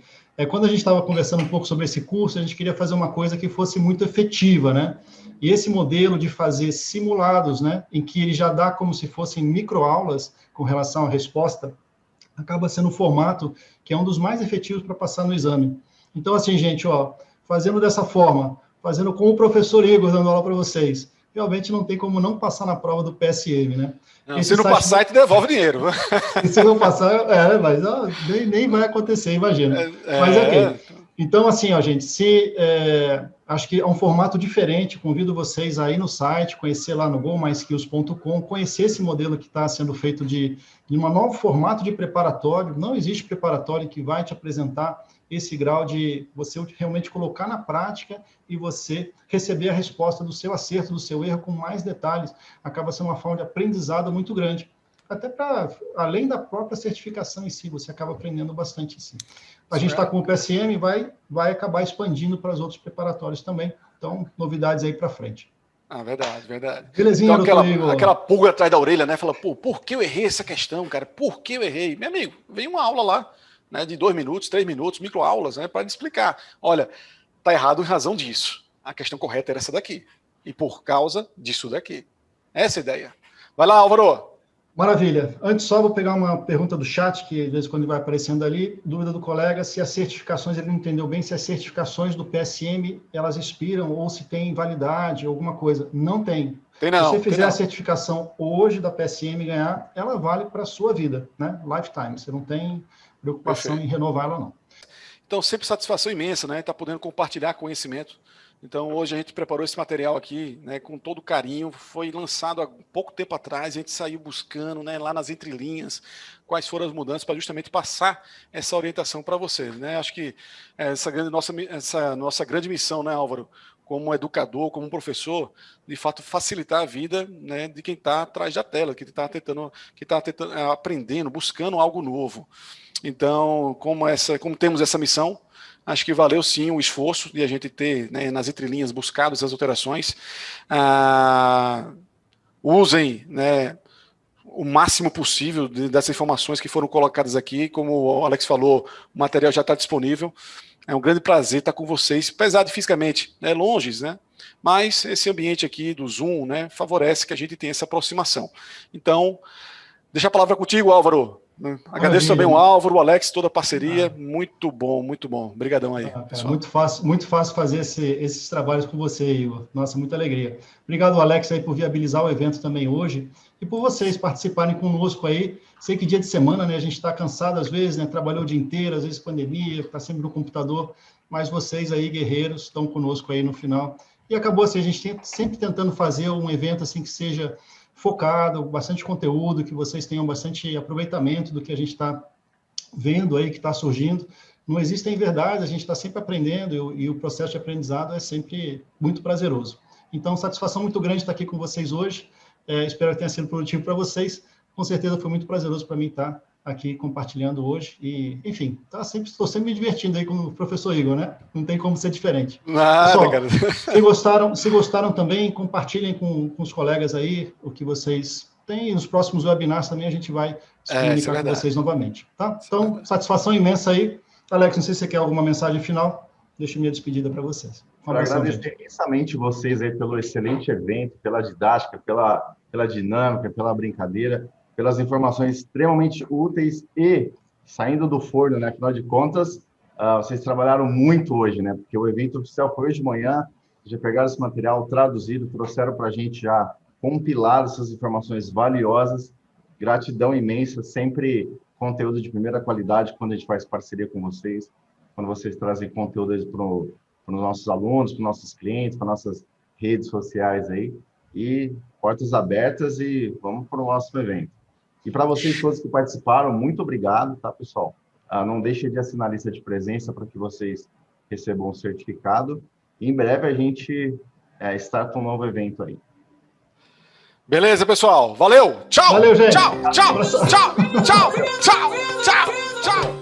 Quando a gente estava conversando um pouco sobre esse curso, a gente queria fazer uma coisa que fosse muito efetiva, né? E esse modelo de fazer simulados, né, em que ele já dá como se fossem microaulas com relação à resposta, acaba sendo um formato que é um dos mais efetivos para passar no exame. Então, assim, gente, ó, fazendo dessa forma, fazendo com o professor Igor dando aula para vocês, realmente não tem como não passar na prova do PSM, né? Se não passar, te devolve dinheiro. Se não passar, mas nem vai acontecer, imagina. Mas ok. Então, assim, ó, gente, acho que é um formato diferente, convido vocês aí no site, conhecer lá no gomyskills.com, conhecer esse modelo que está sendo feito de um novo formato de preparatório. Não existe preparatório que vai te apresentar esse grau de você realmente colocar na prática e você receber a resposta do seu acerto, do seu erro com mais detalhes. Acaba sendo uma forma de aprendizado muito grande. Até além da própria certificação em si, você acaba aprendendo bastante assim. A gente está com o PSM, vai acabar expandindo para os outros preparatórios também. Então, novidades aí para frente. Verdade. Belezinha, então, aquela pulga atrás da orelha, né? Fala, por que eu errei essa questão, cara? Por que eu errei? Meu amigo, vem uma aula lá, né, de 2 minutos, 3 minutos, microaulas, né, para explicar. Olha, tá errado em razão disso. A questão correta era essa daqui. E por causa disso daqui. Essa é a ideia. Vai lá, Álvaro. Maravilha. Antes só vou pegar uma pergunta do chat, que de vez em quando vai aparecendo ali, dúvida do colega, se as certificações, ele não entendeu bem, se as certificações do PSM, elas expiram ou se tem validade, alguma coisa. Não tem. Tem não. Se você fizer a certificação hoje da PSM e ganhar, ela vale para a sua vida, né? Lifetime. Você não tem preocupação em renovar ela, não. Então, sempre satisfação imensa, né? Estar podendo compartilhar conhecimento Então, hoje a gente preparou esse material aqui, né, com todo carinho. Foi lançado há pouco tempo atrás, a gente saiu buscando, né, lá nas entrelinhas quais foram as mudanças para justamente passar essa orientação para vocês, né? Acho que essa nossa grande missão, né, Álvaro, como educador, como professor, de fato facilitar a vida, né, de quem está atrás da tela, que está tentando, aprendendo, buscando algo novo. Então, como temos essa missão, acho que valeu sim o esforço de a gente ter, né, nas entrelinhas buscado essas alterações. Usem, né, o máximo possível dessas informações que foram colocadas aqui. Como o Alex falou, o material já está disponível. É um grande prazer estar com vocês, apesar de fisicamente, né, longe, né? Mas esse ambiente aqui do Zoom, né, favorece que a gente tenha essa aproximação. Então, deixa a palavra contigo, Álvaro. Agradeço também o Álvaro, o Alex, toda a parceria. Muito bom, muito bom. Obrigadão aí. Muito fácil fazer esses trabalhos com você, Igor. Nossa, muita alegria. Obrigado, Alex, aí, por viabilizar o evento também hoje e por vocês participarem conosco aí. Sei que dia de semana, né, a gente está cansado às vezes, né, trabalhou o dia inteiro, às vezes pandemia, está sempre no computador, mas vocês aí, guerreiros, estão conosco aí no final. E acabou assim, a gente sempre tentando fazer um evento assim que seja focado, bastante conteúdo, que vocês tenham bastante aproveitamento do que a gente está vendo aí, que está surgindo. Não existem verdades, a gente está sempre aprendendo e o processo de aprendizado é sempre muito prazeroso. Então, satisfação muito grande estar aqui com vocês hoje. Espero que tenha sido produtivo para vocês. Com certeza foi muito prazeroso para mim estar aqui compartilhando hoje. E, enfim, estou sempre me divertindo aí com o professor Igor, né? Não tem como ser diferente. Nada, pessoal, cara. Se gostaram também, compartilhem com os colegas aí o que vocês têm. Nos próximos webinars também a gente vai se comunicar com vocês novamente. Tá? Então, satisfação imensa aí. Alex, não sei se você quer alguma mensagem final. Deixo minha despedida para vocês. Quero agradecer imensamente vocês aí pelo excelente evento, pela didática, pela dinâmica, pela brincadeira, pelas informações extremamente úteis e saindo do forno, né? Afinal de contas, vocês trabalharam muito hoje, né? Porque o evento oficial foi hoje de manhã, já pegaram esse material traduzido, trouxeram para a gente já compilado essas informações valiosas. Gratidão imensa, sempre conteúdo de primeira qualidade quando a gente faz parceria com vocês, quando vocês trazem conteúdo para os nossos alunos, para os nossos clientes, para nossas redes sociais aí. E portas abertas e vamos para o próximo evento. E para vocês todos que participaram, muito obrigado, tá, pessoal? Não deixe de assinar a lista de presença para que vocês recebam um certificado. E em breve a gente starta um novo evento aí. Beleza, pessoal. Valeu. Tchau. Valeu, gente. Tchau, tchau, tchau, tchau, tchau, tchau, tchau.